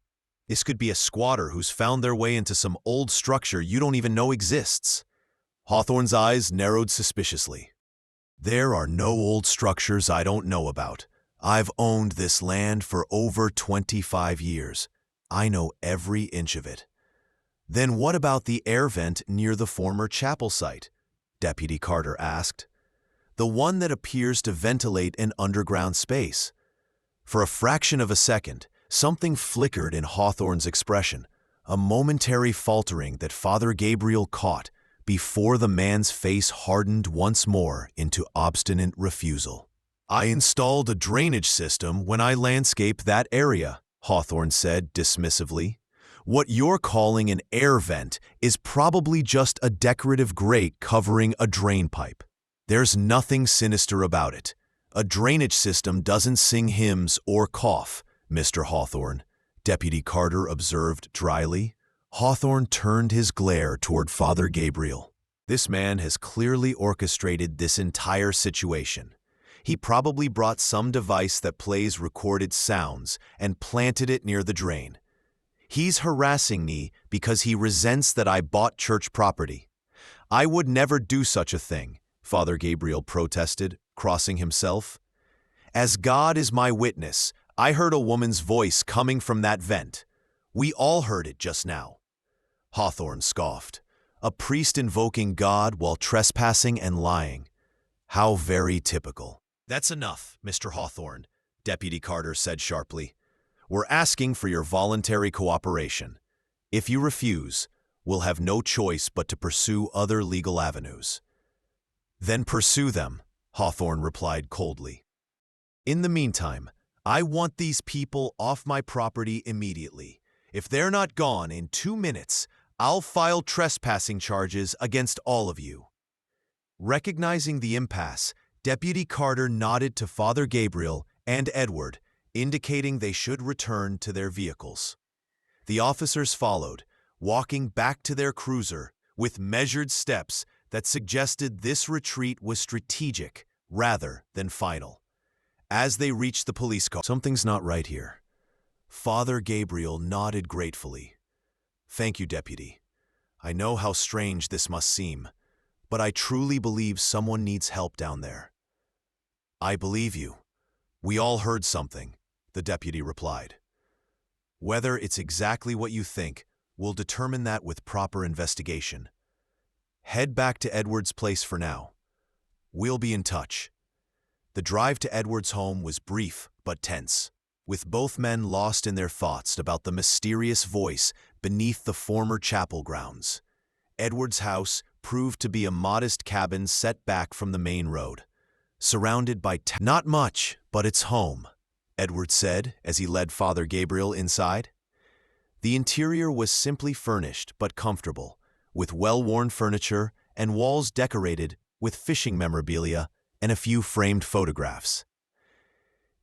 This could be a squatter who's found their way into some old structure you don't even know exists." Hawthorne's eyes narrowed suspiciously. "There are no old structures I don't know about. I've owned this land for over 25 years. I know every inch of it." "Then what about the air vent near the former chapel site?" Deputy Carter asked. "The one that appears to ventilate an underground space." For a fraction of a second, something flickered in Hawthorne's expression, a momentary faltering that Father Gabriel caught before the man's face hardened once more into obstinate refusal. "I installed a drainage system when I landscaped that area," Hawthorne said dismissively. "What you're calling an air vent is probably just a decorative grate covering a drain pipe. There's nothing sinister about it. A drainage system doesn't sing hymns or cough, Mr. Hawthorne," Deputy Carter observed dryly. Hawthorne turned his glare toward Father Gabriel. "This man has clearly orchestrated this entire situation. He probably brought some device that plays recorded sounds and planted it near the drain. He's harassing me because he resents that I bought church property." "I would never do such a thing," Father Gabriel protested, crossing himself. "As God is my witness, I heard a woman's voice coming from that vent. We all heard it just now." Hawthorne scoffed. "A priest invoking God while trespassing and lying. How very typical." "That's enough, Mr. Hawthorne," Deputy Carter said sharply. "We're asking for your voluntary cooperation. If you refuse, we'll have no choice but to pursue other legal avenues." "Then pursue them," Hawthorne replied coldly. "In the meantime, I want these people off my property immediately. If they're not gone in 2 minutes, I'll file trespassing charges against all of you." Recognizing the impasse, Deputy Carter nodded to Father Gabriel and Edward, indicating they should return to their vehicles. The officers followed, walking back to their cruiser with measured steps that suggested this retreat was strategic rather than final. As they reached the police car, "Something's not right here." Father Gabriel nodded gratefully. "Thank you, Deputy. I know how strange this must seem, but I truly believe someone needs help down there." "I believe you. We all heard something," the deputy replied. "Whether it's exactly what you think, We'll determine that with proper investigation. Head back to Edward's place for now. We'll be in touch." The drive to Edward's home was brief but tense, with both men lost in their thoughts about the mysterious voice beneath the former chapel grounds. Edward's house proved to be a modest cabin set back from the main road, surrounded by "Not much, but it's home," Edward said as he led Father Gabriel inside. The interior was simply furnished but comfortable, with well-worn furniture and walls decorated with fishing memorabilia and a few framed photographs.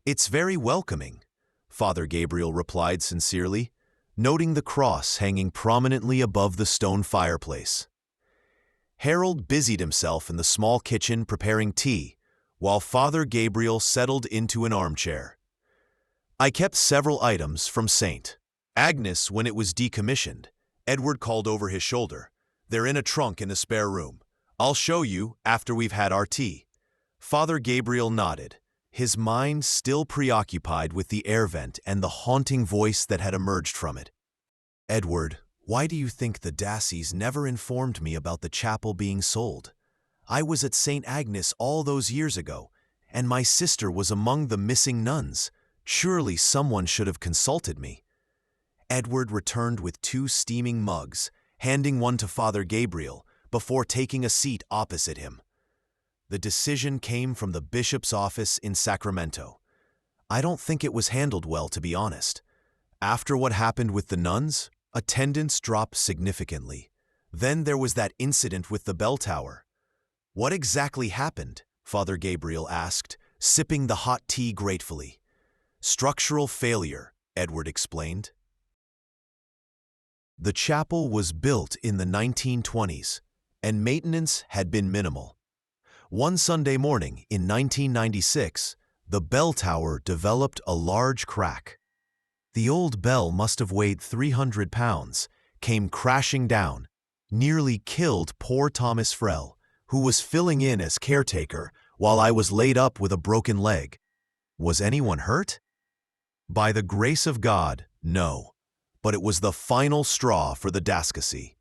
"It's very welcoming," Father Gabriel replied sincerely, noting the cross hanging prominently above the stone fireplace. Harold busied himself in the small kitchen preparing tea, while Father Gabriel settled into an armchair. "I kept several items from St. Agnes when it was decommissioned," Edward called over his shoulder. "They're in a trunk in the spare room. I'll show you after we've had our tea." Father Gabriel nodded, his mind still preoccupied with the air vent and the haunting voice that had emerged from it. "Edward, why do you think the Dassies never informed me about the chapel being sold? I was at St. Agnes all those years ago, and my sister was among the missing nuns. Surely someone should have consulted me." Edward returned with 2 steaming mugs, handing one to Father Gabriel before taking a seat opposite him. "The decision came from the bishop's office in Sacramento. I don't think it was handled well, to be honest. After what happened with the nuns, attendance dropped significantly. Then there was that incident with the bell tower." "What exactly happened?" Father Gabriel asked, sipping the hot tea gratefully. "Structural failure," Edward explained. The chapel was built in the 1920s, and maintenance had been minimal. One Sunday morning in 1996, the bell tower developed a large crack. The old bell must have weighed 300 pounds, came crashing down, nearly killed poor Thomas Frell, who was filling in as caretaker while I was laid up with a broken leg. Was anyone hurt? By the grace of God, no. But it was the final straw for the Daskasy.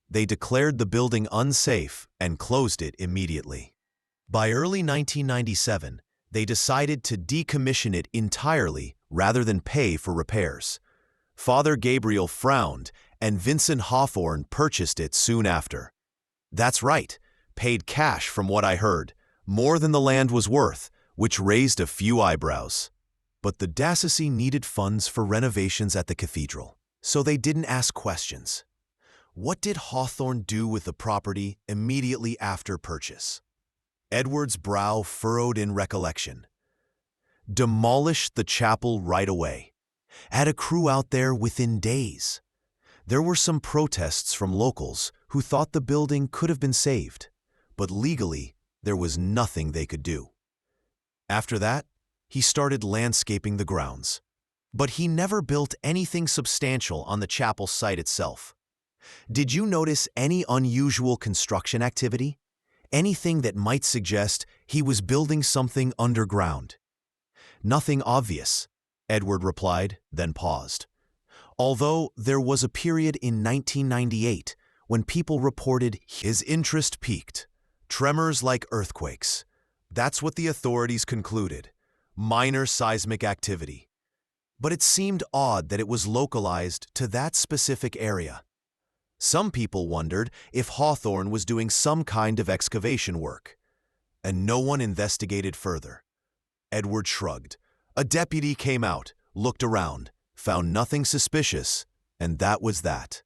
They declared the building unsafe and closed it immediately. By early 1997, they decided to decommission it entirely rather than pay for repairs. Father Gabriel frowned, and Vincent Hawthorne purchased it soon after. That's right, paid cash from what I heard, more than the land was worth, which raised a few eyebrows. But the Dassasy needed funds for renovations at the cathedral, so they didn't ask questions. What did Hawthorne do with the property immediately after purchase? Edward's brow furrowed in recollection. Demolished the chapel right away. Had a crew out there within days. There were some protests from locals who thought the building could have been saved, but legally there was nothing they could do. After that, he started landscaping the grounds. But he never built anything substantial on the chapel site itself. Did you notice any unusual construction activity? Anything that might suggest he was building something underground? Nothing obvious, Edward replied, then paused. Although there was a period in 1998 when people reported his interest peaked. Tremors like earthquakes. That's what the authorities concluded. Minor seismic activity. But it seemed odd that it was localized to that specific area. Some people wondered if Hawthorne was doing some kind of excavation work. And no one investigated further. Edward shrugged. A deputy came out, looked around, found nothing suspicious, and that was that.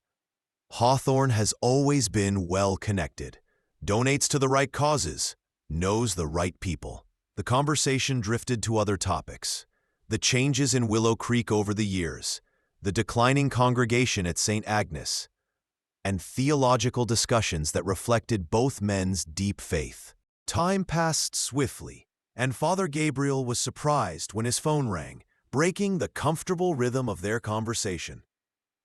Hawthorne has always been well connected. Donates to the right causes. Knows the right people. The conversation drifted to other topics. The changes in Willow Creek over the years. The declining congregation at St. Agnes. And theological discussions that reflected both men's deep faith. Time passed swiftly, and Father Gabriel was surprised when his phone rang, breaking the comfortable rhythm of their conversation.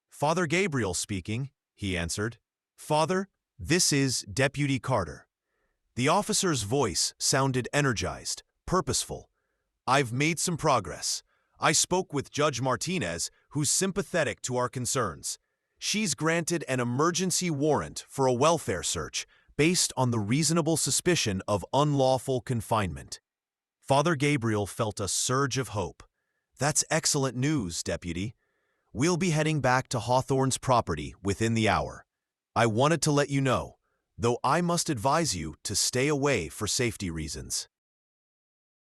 "Father Gabriel speaking," he answered. "Father, this is Deputy Carter." The officer's voice sounded energized, purposeful. "I've made some progress. I spoke with Judge Martinez, who's sympathetic to our concerns. She's granted an emergency warrant for a welfare search based on the reasonable suspicion of unlawful confinement. Father Gabriel felt a surge of hope. That's excellent news, Deputy. We'll be heading back to Hawthorne's property within the hour. I wanted to let you know, though I must advise you to stay away for safety reasons.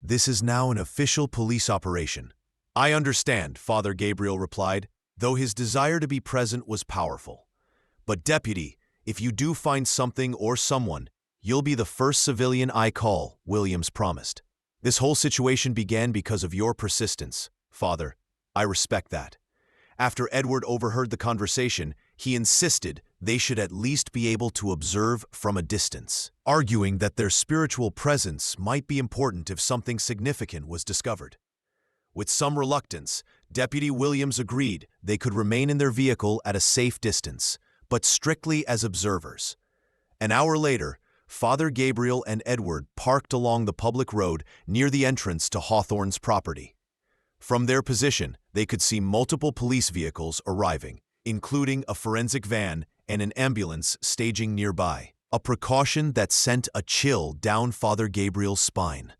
This is now an official police operation. I understand, Father Gabriel replied, though his desire to be present was powerful. But Deputy, if you do find something or someone, you'll be the first civilian I call, Williams promised. This whole situation began because of your persistence, Father. I respect that. After Edward overheard the conversation, he insisted they should at least be able to observe from a distance, arguing that their spiritual presence might be important if something significant was discovered. With some reluctance, Deputy Williams agreed they could remain in their vehicle at a safe distance, but strictly as observers. An hour later, Father Gabriel and Edward parked along the public road near the entrance to Hawthorne's property. From their position, they could see multiple police vehicles arriving, including a forensic van and an ambulance staging nearby, a precaution that sent a chill down Father Gabriel's spine.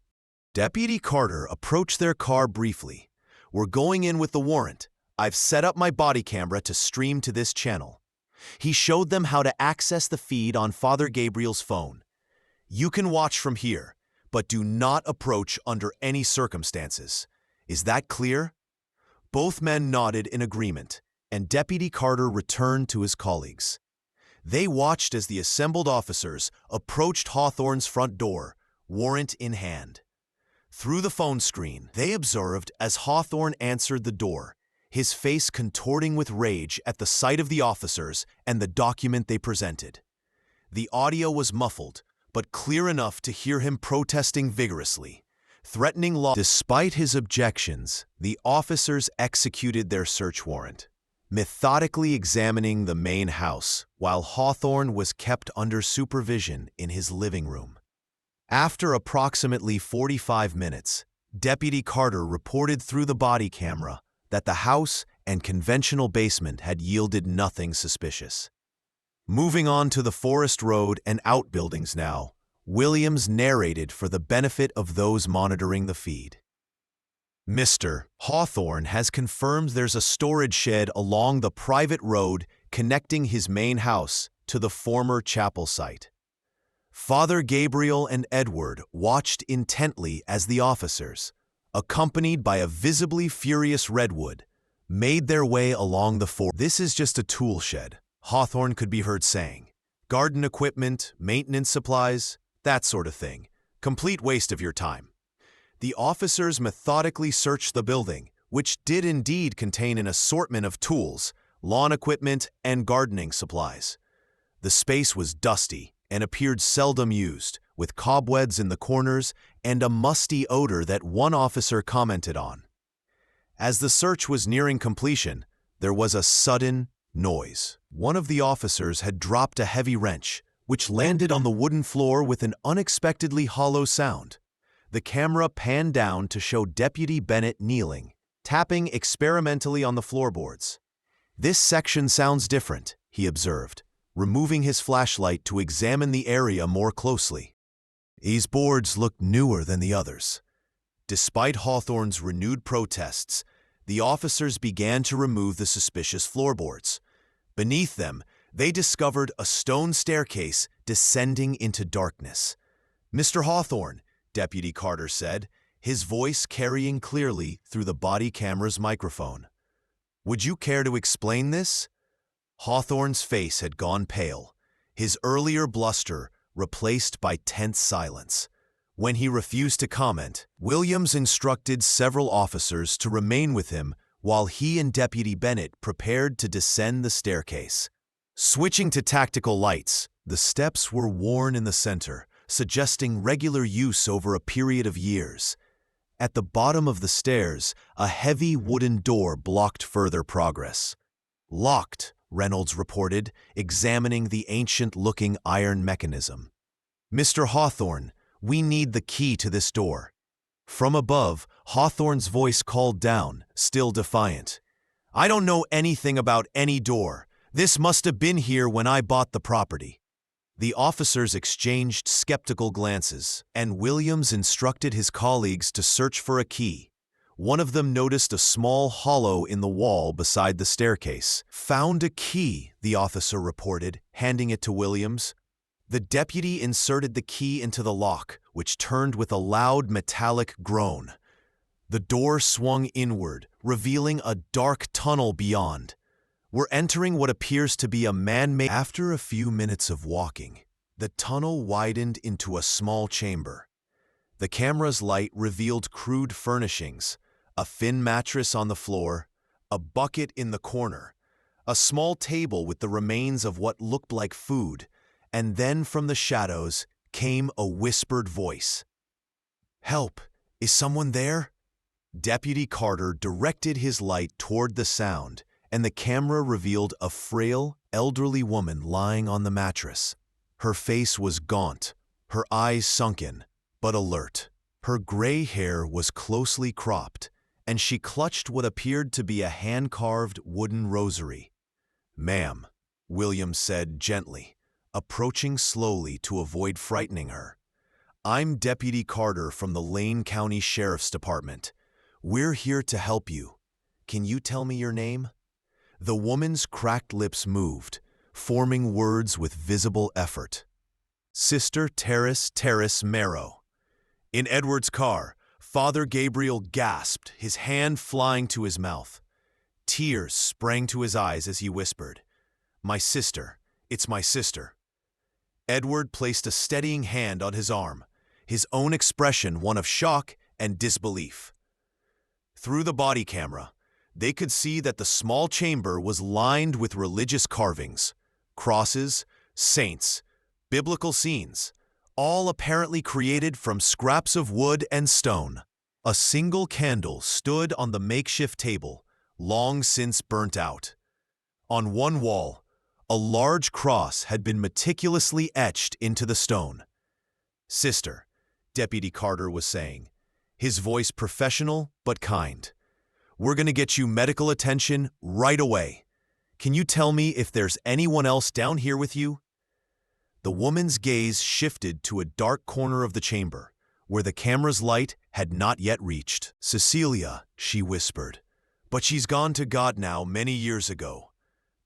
Deputy Carter approached their car briefly. "We're going in with the warrant. I've set up my body camera to stream to this channel." He showed them how to access the feed on Father Gabriel's phone. "You can watch from here, but do not approach under any circumstances. Is that clear?" Both men nodded in agreement, and Deputy Carter returned to his colleagues. They watched as the assembled officers approached Hawthorne's front door, warrant in hand. Through the phone screen, they observed as Hawthorne answered the door, his face contorting with rage at the sight of the officers and the document they presented. The audio was muffled, but clear enough to hear him protesting vigorously, threatening law. Despite his objections, the officers executed their search warrant, methodically examining the main house while Hawthorne was kept under supervision in his living room. After approximately 45 minutes, Deputy Carter reported through the body camera that the house and conventional basement had yielded nothing suspicious. Moving on to the forest road and outbuildings now, Williams narrated for the benefit of those monitoring the feed. "Mr. Hawthorne has confirmed there's a storage shed along the private road connecting his main house to the former chapel site." Father Gabriel and Edward watched intently as the officers, accompanied by a visibly furious Redwood, made their way along the forest. "This is just a tool shed," Hawthorne could be heard saying. "Garden equipment, maintenance supplies, that sort of thing. Complete waste of your time." The officers methodically searched the building, which did indeed contain an assortment of tools, lawn equipment, and gardening supplies. The space was dusty and appeared seldom used, with cobwebs in the corners and a musty odor that one officer commented on. As the search was nearing completion, there was a sudden noise. One of the officers had dropped a heavy wrench, which landed on the wooden floor with an unexpectedly hollow sound. The camera panned down to show Deputy Bennett kneeling, tapping experimentally on the floorboards. "This section sounds different," he observed, removing his flashlight to examine the area more closely. These boards looked newer than the others. Despite Hawthorne's renewed protests, the officers began to remove the suspicious floorboards. Beneath them, they discovered a stone staircase descending into darkness. "Mr. Hawthorne," Deputy Carter said, his voice carrying clearly through the body camera's microphone. "Would you care to explain this?" Hawthorne's face had gone pale, his earlier bluster replaced by tense silence. When he refused to comment, Williams instructed several officers to remain with him while he and Deputy Bennett prepared to descend the staircase. Switching to tactical lights, the steps were worn in the center, suggesting regular use over a period of years. At the bottom of the stairs, a heavy wooden door blocked further progress. "Locked," Reynolds reported, examining the ancient-looking iron mechanism. "Mr. Hawthorne, we need the key to this door." From above, Hawthorne's voice called down, still defiant. "I don't know anything about any door. This must have been here when I bought the property." The officers exchanged skeptical glances, and Williams instructed his colleagues to search for a key. One of them noticed a small hollow in the wall beside the staircase. "Found a key," the officer reported, handing it to Williams. The deputy inserted the key into the lock, which turned with a loud metallic groan. The door swung inward, revealing a dark tunnel beyond. "We're entering what appears to be a man-made..." After a few minutes of walking, the tunnel widened into a small chamber. The camera's light revealed crude furnishings, a thin mattress on the floor, a bucket in the corner, a small table with the remains of what looked like food, and then from the shadows came a whispered voice. "Help! Is someone there?" Deputy Carter directed his light toward the sound, and the camera revealed a frail, elderly woman lying on the mattress. Her face was gaunt, her eyes sunken, but alert. Her gray hair was closely cropped, and she clutched what appeared to be a hand-carved wooden rosary. "Ma'am," Williams said gently, approaching slowly to avoid frightening her. "I'm Deputy Carter from the Lane County Sheriff's Department. We're here to help you. Can you tell me your name?" The woman's cracked lips moved, forming words with visible effort. "Sister Terrace Marrow." In Edward's car, Father Gabriel gasped, his hand flying to his mouth. Tears sprang to his eyes as he whispered, "My sister, it's my sister." Edward placed a steadying hand on his arm, his own expression one of shock and disbelief. Through the body camera, they could see that the small chamber was lined with religious carvings, crosses, saints, biblical scenes, all apparently created from scraps of wood and stone. A single candle stood on the makeshift table, long since burnt out. On one wall, a large cross had been meticulously etched into the stone. "Sister," Deputy Carter was saying, his voice professional but kind, "we're going to get you medical attention right away. Can you tell me if there's anyone else down here with you?" The woman's gaze shifted to a dark corner of the chamber, where the camera's light had not yet reached. "Cecilia," she whispered, "but she's gone to God now many years ago."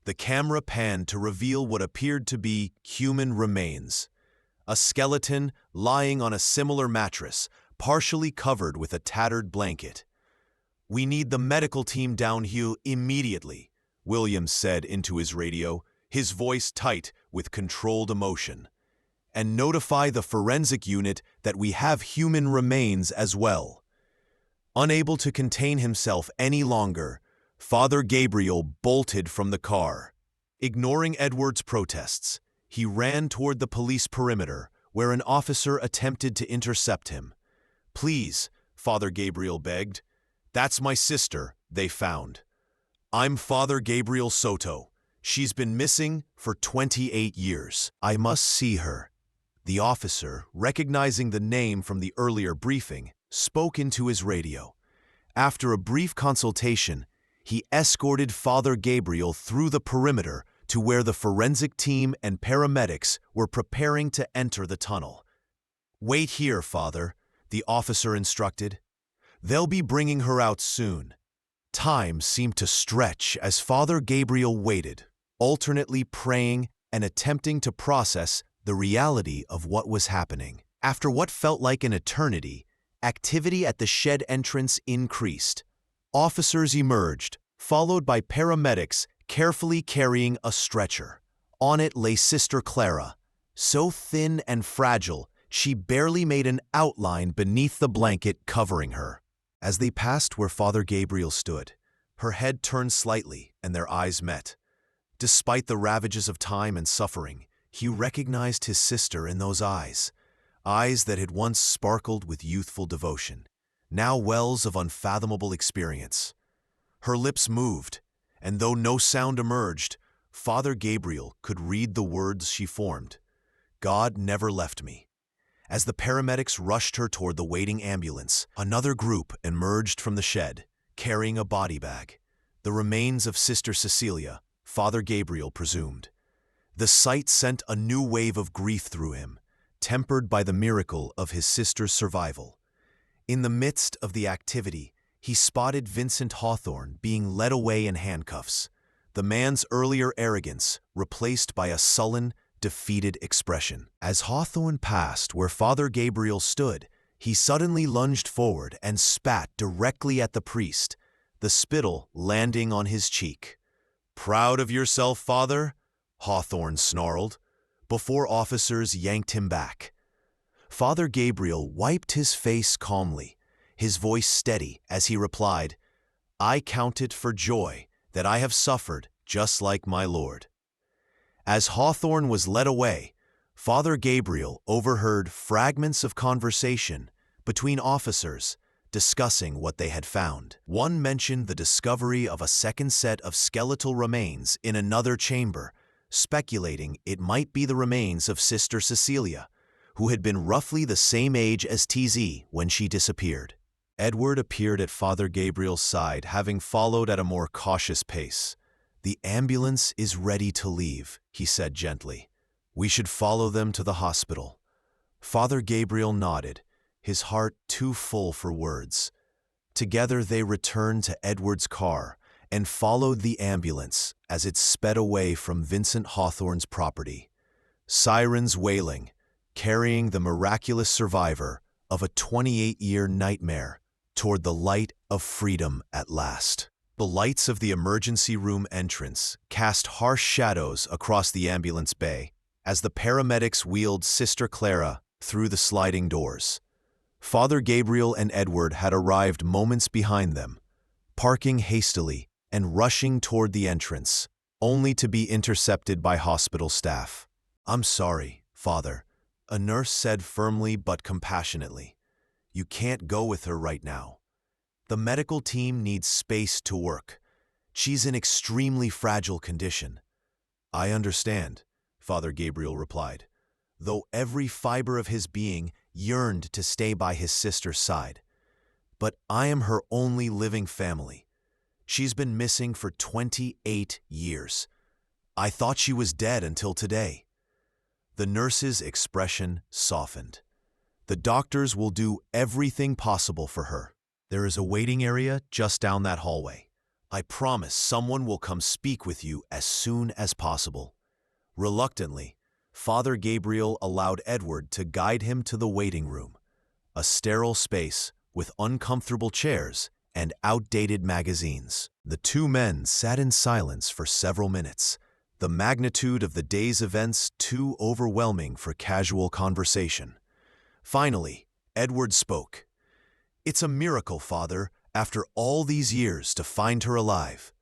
The camera panned to reveal what appeared to be human remains. A skeleton lying on a similar mattress, partially covered with a tattered blanket. "We need the medical team down here immediately," Williams said into his radio, his voice tight with controlled emotion. "And notify the forensic unit that we have human remains as well." Unable to contain himself any longer, Father Gabriel bolted from the car. Ignoring Edward's protests, he ran toward the police perimeter, where an officer attempted to intercept him. "Please," Father Gabriel begged. "That's my sister they found. I'm Father Gabriel Soto. She's been missing for 28 years. I must see her." The officer, recognizing the name from the earlier briefing, spoke into his radio. After a brief consultation, he escorted Father Gabriel through the perimeter to where the forensic team and paramedics were preparing to enter the tunnel. "Wait here, Father," the officer instructed. "They'll be bringing her out soon." Time seemed to stretch as Father Gabriel waited, alternately praying and attempting to process the reality of what was happening. After what felt like an eternity, activity at the shed entrance increased. Officers emerged, followed by paramedics carefully carrying a stretcher. On it lay Sister Clara, so thin and fragile she barely made an outline beneath the blanket covering her. As they passed where Father Gabriel stood, her head turned slightly and their eyes met. Despite the ravages of time and suffering, he recognized his sister in those eyes that had once sparkled with youthful devotion, now wells of unfathomable experience. Her lips moved, and though no sound emerged, Father Gabriel could read the words she formed. "God never left me." As the paramedics rushed her toward the waiting ambulance, another group emerged from the shed, carrying a body bag. The remains of Sister Cecilia, Father Gabriel presumed. The sight sent a new wave of grief through him, tempered by the miracle of his sister's survival. In the midst of the activity, he spotted Vincent Hawthorne being led away in handcuffs, the man's earlier arrogance replaced by a sullen, defeated expression. As Hawthorne passed where Father Gabriel stood, he suddenly lunged forward and spat directly at the priest, the spittle landing on his cheek. "Proud of yourself, Father?" Hawthorne snarled, before officers yanked him back. Father Gabriel wiped his face calmly, his voice steady as he replied, "I count it for joy that I have suffered just like my Lord." As Hawthorne was led away, Father Gabriel overheard fragments of conversation between officers discussing what they had found. One mentioned the discovery of a second set of skeletal remains in another chamber, speculating it might be the remains of Sister Cecilia, who had been roughly the same age as TZ when she disappeared. Edward appeared at Father Gabriel's side, having followed at a more cautious pace. "The ambulance is ready to leave," he said gently. "We should follow them to the hospital." Father Gabriel nodded, his heart too full for words. Together they returned to Edward's car and followed the ambulance as it sped away from Vincent Hawthorne's property. Sirens wailing, carrying the miraculous survivor of a 28-year nightmare toward the light of freedom at last. The lights of the emergency room entrance cast harsh shadows across the ambulance bay as the paramedics wheeled Sister Clara through the sliding doors. Father Gabriel and Edward had arrived moments behind them, parking hastily and rushing toward the entrance, only to be intercepted by hospital staff. "I'm sorry, Father," a nurse said firmly but compassionately. "You can't go with her right now. The medical team needs space to work. She's in extremely fragile condition." "I understand," Father Gabriel replied, though every fiber of his being yearned to stay by his sister's side. "But I am her only living family. She's been missing for 28 years. I thought she was dead until today." The nurse's expression softened. "The doctors will do everything possible for her. There is a waiting area just down that hallway. I promise someone will come speak with you as soon as possible." Reluctantly, Father Gabriel allowed Edward to guide him to the waiting room, a sterile space with uncomfortable chairs and outdated magazines. The two men sat in silence for several minutes, the magnitude of the day's events too overwhelming for casual conversation. Finally, Edward spoke. "It's a miracle, Father, after all these years to find her alive."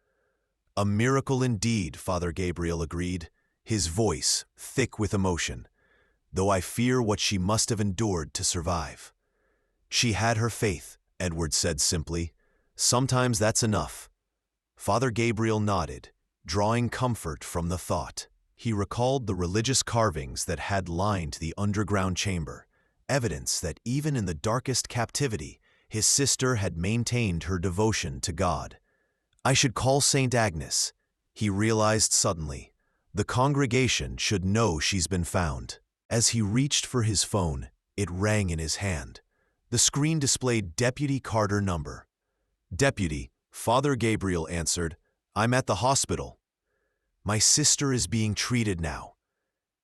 "A miracle indeed," Father Gabriel agreed, his voice thick with emotion, "though I fear what she must have endured to survive." "She had her faith," Edward said simply. "Sometimes that's enough." Father Gabriel nodded, drawing comfort from the thought. He recalled the religious carvings that had lined the underground chamber, evidence that even in the darkest captivity, his sister had maintained her devotion to God. "I should call St. Agnes," he realized suddenly. "The congregation should know she's been found." As he reached for his phone, it rang in his hand. The screen displayed Deputy Carter number. "Deputy," Father Gabriel answered, "I'm at the hospital." "My sister is being treated now."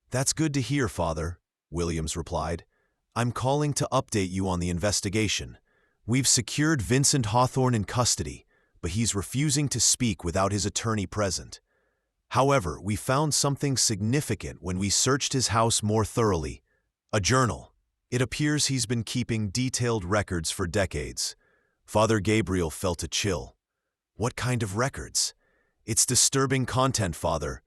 "That's good to hear, Father," Williams replied. "I'm calling to update you on the investigation. We've secured Vincent Hawthorne in custody, but he's refusing to speak without his attorney present. However, we found something significant when we searched his house more thoroughly. A journal. It appears he's been keeping detailed records for decades." Father Gabriel felt a chill. "What kind of records?" "It's disturbing content, Father.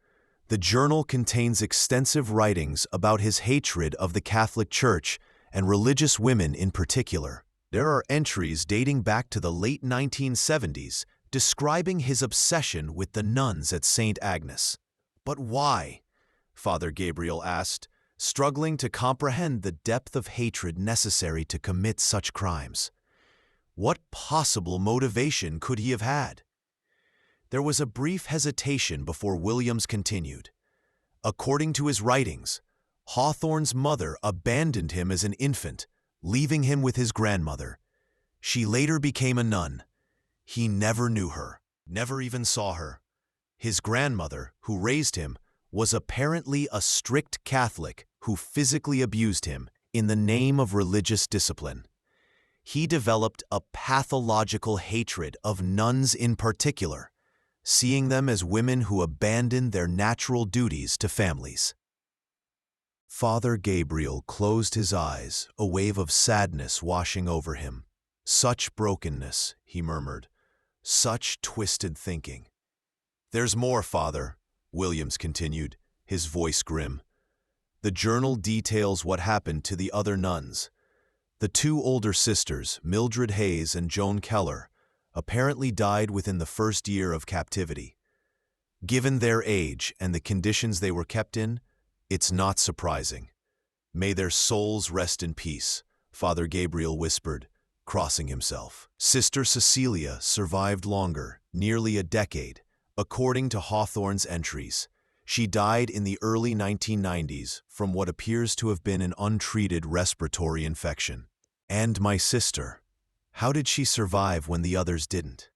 The journal contains extensive writings about his hatred of the Catholic Church and religious women in particular. There are entries dating back to the late 1970s describing his obsession with the nuns at St. Agnes." "But why?" Father Gabriel asked, struggling to comprehend the depth of hatred necessary to commit such crimes. What possible motivation could he have had? There was a brief hesitation before Williams continued. According to his writings, Hawthorne's mother abandoned him as an infant, leaving him with his grandmother. She later became a nun. He never knew her, never even saw her. His grandmother, who raised him, was apparently a strict Catholic who physically abused him in the name of religious discipline. He developed a pathological hatred of nuns in particular, seeing them as women who abandoned their natural duties to families. Father Gabriel closed his eyes, a wave of sadness washing over him. Such brokenness, he murmured. Such twisted thinking. There's more, Father, Williams continued, his voice grim. The journal details what happened to the other nuns. The two older sisters, Mildred Hayes and Joan Keller, apparently died within the first year of captivity. Given their age and the conditions they were kept in, it's not surprising. May their souls rest in peace, Father Gabriel whispered, crossing himself. Sister Cecilia survived longer, nearly a decade. According to Hawthorne's entries, she died in the early 1990s from what appears to have been an untreated respiratory infection. And my sister, how did she survive when the others didn't?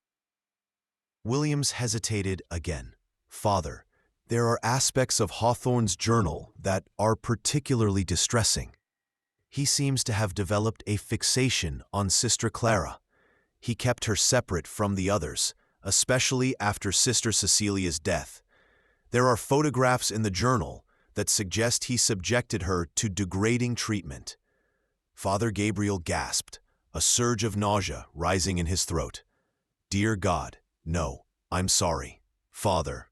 Williams hesitated again. Father, there are aspects of Hawthorne's journal that are particularly distressing. He seems to have developed a fixation on Sister Clara. He kept her separate from the others, especially after Sister Cecilia's death. There are photographs in the journal that suggest he subjected her to degrading treatment. Father Gabriel gasped, a surge of nausea rising in his throat. Dear God, no, I'm sorry. Father,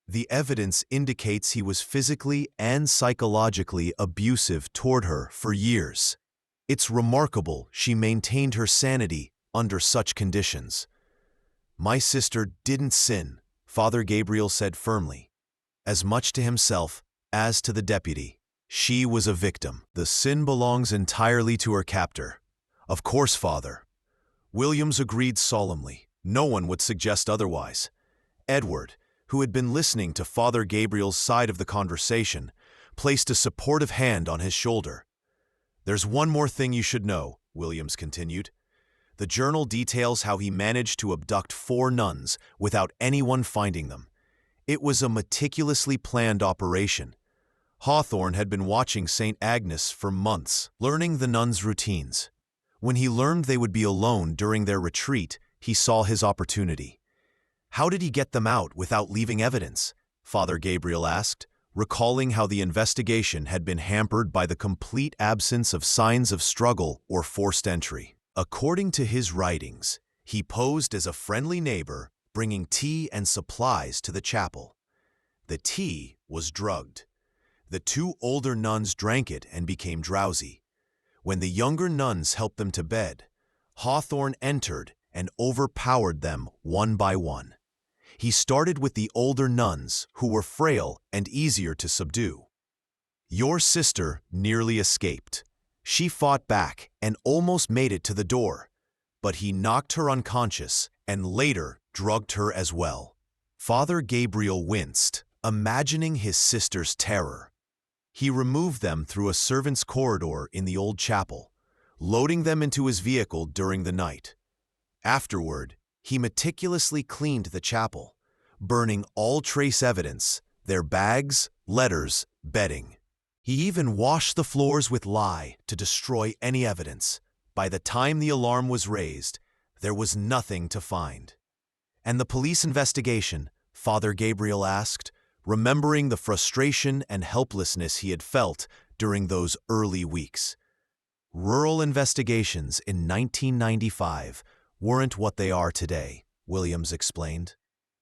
the evidence indicates he was physically and psychologically abusive toward her for years. It's remarkable she maintained her sanity under such conditions. My sister didn't sin, Father Gabriel said firmly, as much to himself as to the deputy. She was a victim. The sin belongs entirely to her captor. Of course, Father. Williams agreed solemnly. No one would suggest otherwise. Edward, who had been listening to Father Gabriel's side of the conversation, placed a supportive hand on his shoulder. There's one more thing you should know, Williams continued. The journal details how he managed to abduct 4 nuns without anyone finding them. It was a meticulously planned operation. Hawthorne had been watching St. Agnes for months, learning the nuns' routines. When he learned they would be alone during their retreat, he saw his opportunity. How did he get them out without leaving evidence? Father Gabriel asked, recalling how the investigation had been hampered by the complete absence of signs of struggle or forced entry. According to his writings, he posed as a friendly neighbor, bringing tea and supplies to the chapel. The tea was drugged. The 2 older nuns drank it and became drowsy. When the younger nuns helped them to bed, Hawthorne entered and overpowered them one by one. He started with the older nuns, who were frail and easier to subdue. Your sister nearly escaped. She fought back and almost made it to the door, but he knocked her unconscious and later drugged her as well. Father Gabriel winced, imagining his sister's terror. He removed them through a servant's corridor in the old chapel, loading them into his vehicle during the night. Afterward, he meticulously cleaned the chapel, burning all trace evidence, their bags, letters, bedding. He even washed the floors with lye to destroy any evidence. By the time the alarm was raised, there was nothing to find. And the police investigation, Father Gabriel asked, remembering the frustration and helplessness he had felt during those early weeks. Rural investigations in 1995 weren't what they are today, Williams explained.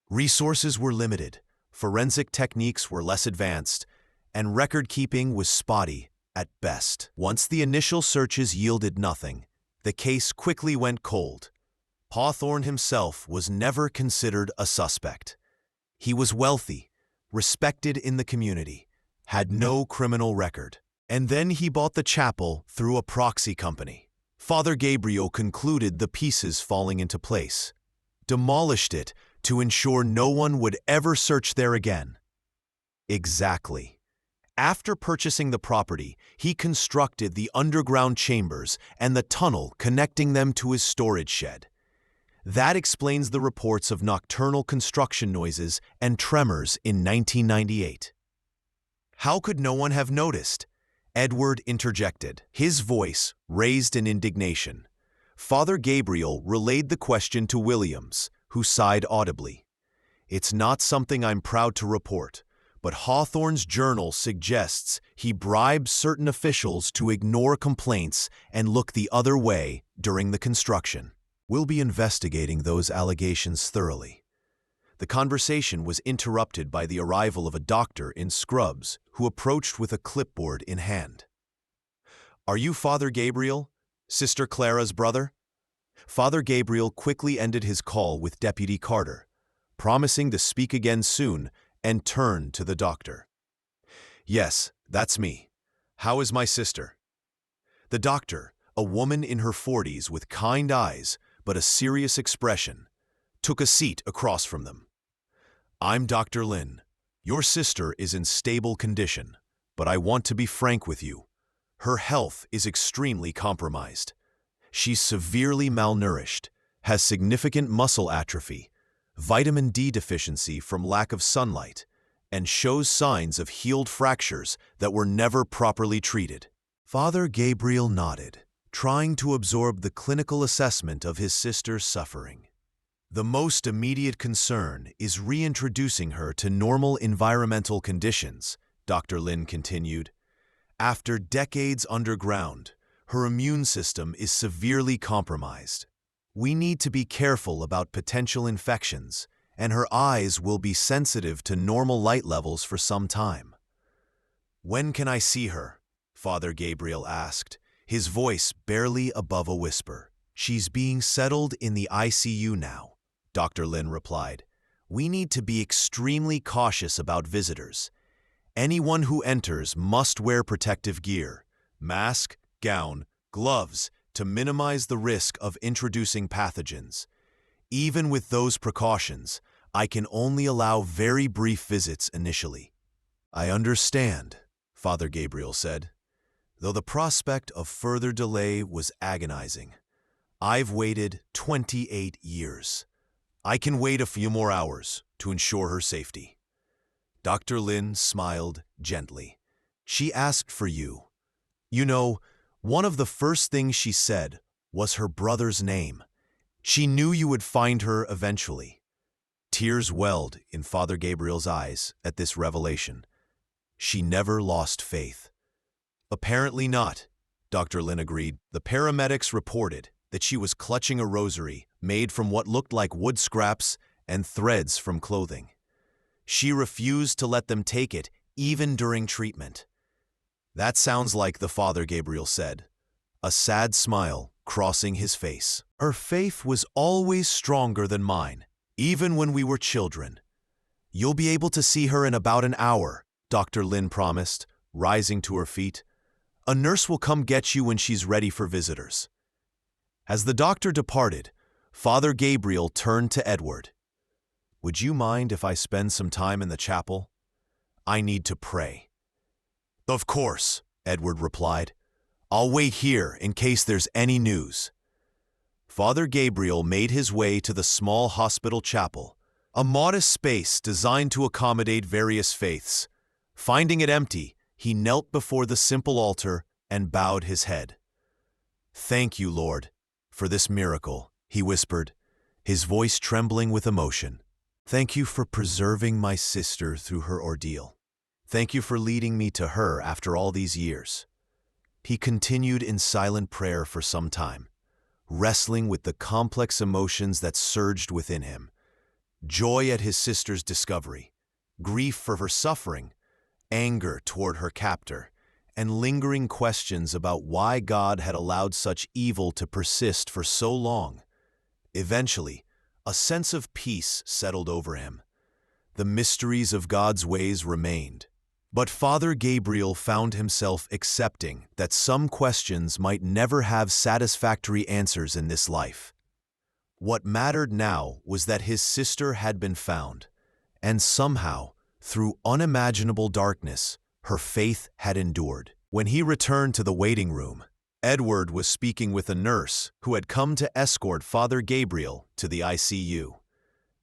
Resources were limited, forensic techniques were less advanced, and record-keeping was spotty at best. Once the initial searches yielded nothing, the case quickly went cold. Hawthorne himself was never considered a suspect. He was wealthy, respected in the community, had no criminal record. And then he bought the chapel through a proxy company. Father Gabriel concluded the pieces falling into place, demolished it to ensure no one would ever search there again. Exactly. After purchasing the property, he constructed the underground chambers and the tunnel connecting them to his storage shed. That explains the reports of nocturnal construction noises and tremors in 1998. How could no one have noticed? Edward interjected, his voice raised in indignation. Father Gabriel relayed the question to Williams, who sighed audibly. It's not something I'm proud to report, but Hawthorne's journal suggests he bribed certain officials to ignore complaints and look the other way during the construction. We'll be investigating those allegations thoroughly. The conversation was interrupted by the arrival of a doctor in scrubs who approached with a clipboard in hand. Are you Father Gabriel, Sister Clara's brother? Father Gabriel quickly ended his call with Deputy Carter, promising to speak again soon, and turned to the doctor. Yes, that's me. How is my sister? The doctor, a woman in her 40s with kind eyes but a serious expression, took a seat across from them. I'm Dr. Lin. Your sister is in stable condition, but I want to be frank with you. Her health is extremely compromised. She's severely malnourished, has significant muscle atrophy, vitamin D deficiency from lack of sunlight, and shows signs of healed fractures that were never properly treated. Father Gabriel nodded, trying to absorb the clinical assessment of his sister's suffering. The most immediate concern is reintroducing her to normal environmental conditions, Dr. Lin continued. After decades underground, her immune system is severely compromised. We need to be careful about potential infections, and her eyes will be sensitive to normal light levels for some time. When can I see her? Father Gabriel asked, his voice barely above a whisper. She's being settled in the ICU now, Dr. Lin replied. We need to be extremely cautious about visitors. Anyone who enters must wear protective gear, mask, gown, gloves, to minimize the risk of introducing pathogens. Even with those precautions, I can only allow very brief visits initially. I understand, Father Gabriel said, though the prospect of further delay was agonizing. I've waited 28 years. I can wait a few more hours to ensure her safety. Dr. Lin smiled gently. She asked for you. You know, one of the first things she said was her brother's name. She knew you would find her eventually. Tears welled in Father Gabriel's eyes at this revelation. She never lost faith. Apparently not, Dr. Lin agreed. The paramedics reported that she was clutching a rosary made from what looked like wood scraps and threads from clothing. She refused to let them take it even during treatment. That sounds like the Father Gabriel said, a sad smile crossing his face. Her faith was always stronger than mine, even when we were children. You'll be able to see her in about an hour, Dr. Lin promised, rising to her feet. A nurse will come get you when she's ready for visitors. As the doctor departed, Father Gabriel turned to Edward. Would you mind if I spend some time in the chapel? I need to pray. Of course, Edward replied. I'll wait here in case there's any news. Father Gabriel made his way to the small hospital chapel, a modest space designed to accommodate various faiths. Finding it empty, he knelt before the simple altar and bowed his head. Thank you, Lord, for this miracle, he whispered, his voice trembling with emotion. Thank you for preserving my sister through her ordeal. Thank you for leading me to her after all these years. He continued in silent prayer for some time, wrestling with the complex emotions that surged within him. Joy at his sister's discovery, grief for her suffering, anger toward her captor, and lingering questions about why God had allowed such evil to persist for so long. Eventually, a sense of peace settled over him. The mysteries of God's ways remained. But Father Gabriel found himself accepting that some questions might never have satisfactory answers in this life. What mattered now was that his sister had been found, and somehow, through unimaginable darkness, her faith had endured. When he returned to the waiting room, Edward was speaking with a nurse who had come to escort Father Gabriel to the ICU.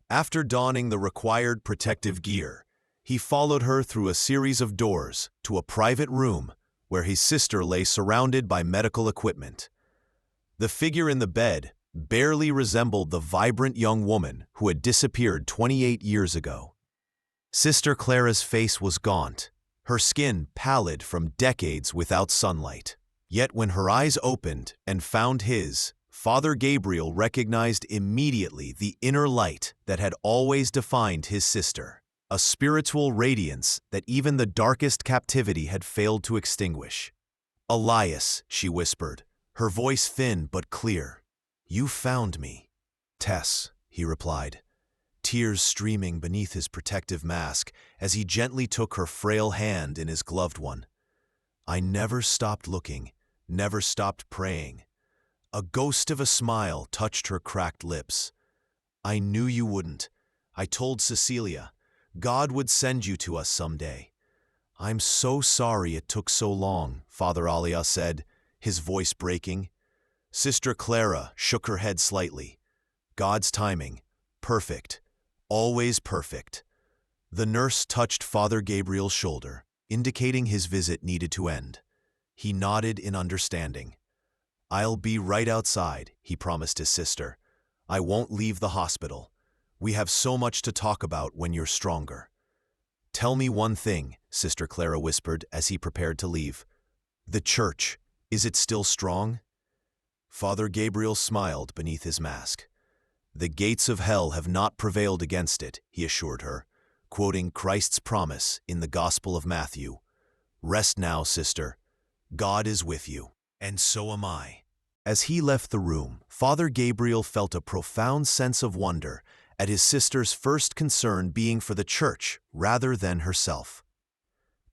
After donning the required protective gear, he followed her through a series of doors to a private room where his sister lay surrounded by medical equipment. The figure in the bed barely resembled the vibrant young woman who had disappeared 28 years ago. Sister Clara's face was gaunt, her skin pallid from decades without sunlight. Yet when her eyes opened and found his, Father Gabriel recognized immediately the inner light that had always defined his sister, a spiritual radiance that even the darkest captivity had failed to extinguish. "Elias," she whispered, her voice thin but clear. "You found me." "Tess," he replied, tears streaming beneath his protective mask as he gently took her frail hand in his gloved one. "I never stopped looking, never stopped praying." A ghost of a smile touched her cracked lips. "I knew you wouldn't. I told Cecilia. God would send you to us someday." "I'm so sorry it took so long," Father Alia said, his voice breaking. Sister Clara shook her head slightly. "God's timing. Perfect. Always perfect." The nurse touched Father Gabriel's shoulder, indicating his visit needed to end. He nodded in understanding. "I'll be right outside," he promised his sister. "I won't leave the hospital. We have so much to talk about when you're stronger." "Tell me one thing," Sister Clara whispered as he prepared to leave. "The church, is it still strong?" Father Gabriel smiled beneath his mask. "The gates of hell have not prevailed against it," he assured her, quoting Christ's promise in the Gospel of Matthew. "Rest now, sister. God is with you, and so am I." As he left the room, Father Gabriel felt a profound sense of wonder at his sister's first concern being for the church rather than herself.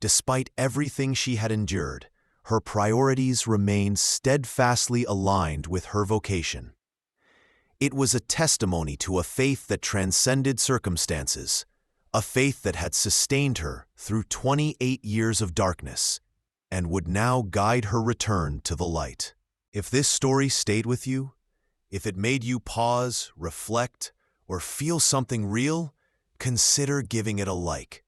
Despite everything she had endured, her priorities remained steadfastly aligned with her vocation. It was a testimony to a faith that transcended circumstances, a faith that had sustained her through 28 years of darkness and would now guide her return to the light. If this story stayed with you, if it made you pause, reflect, or feel something real, consider giving it a like.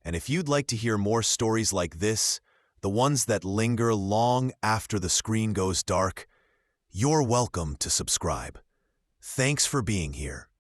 And if you'd like to hear more stories like this, the ones that linger long after the screen goes dark, you're welcome to subscribe. Thanks for being here.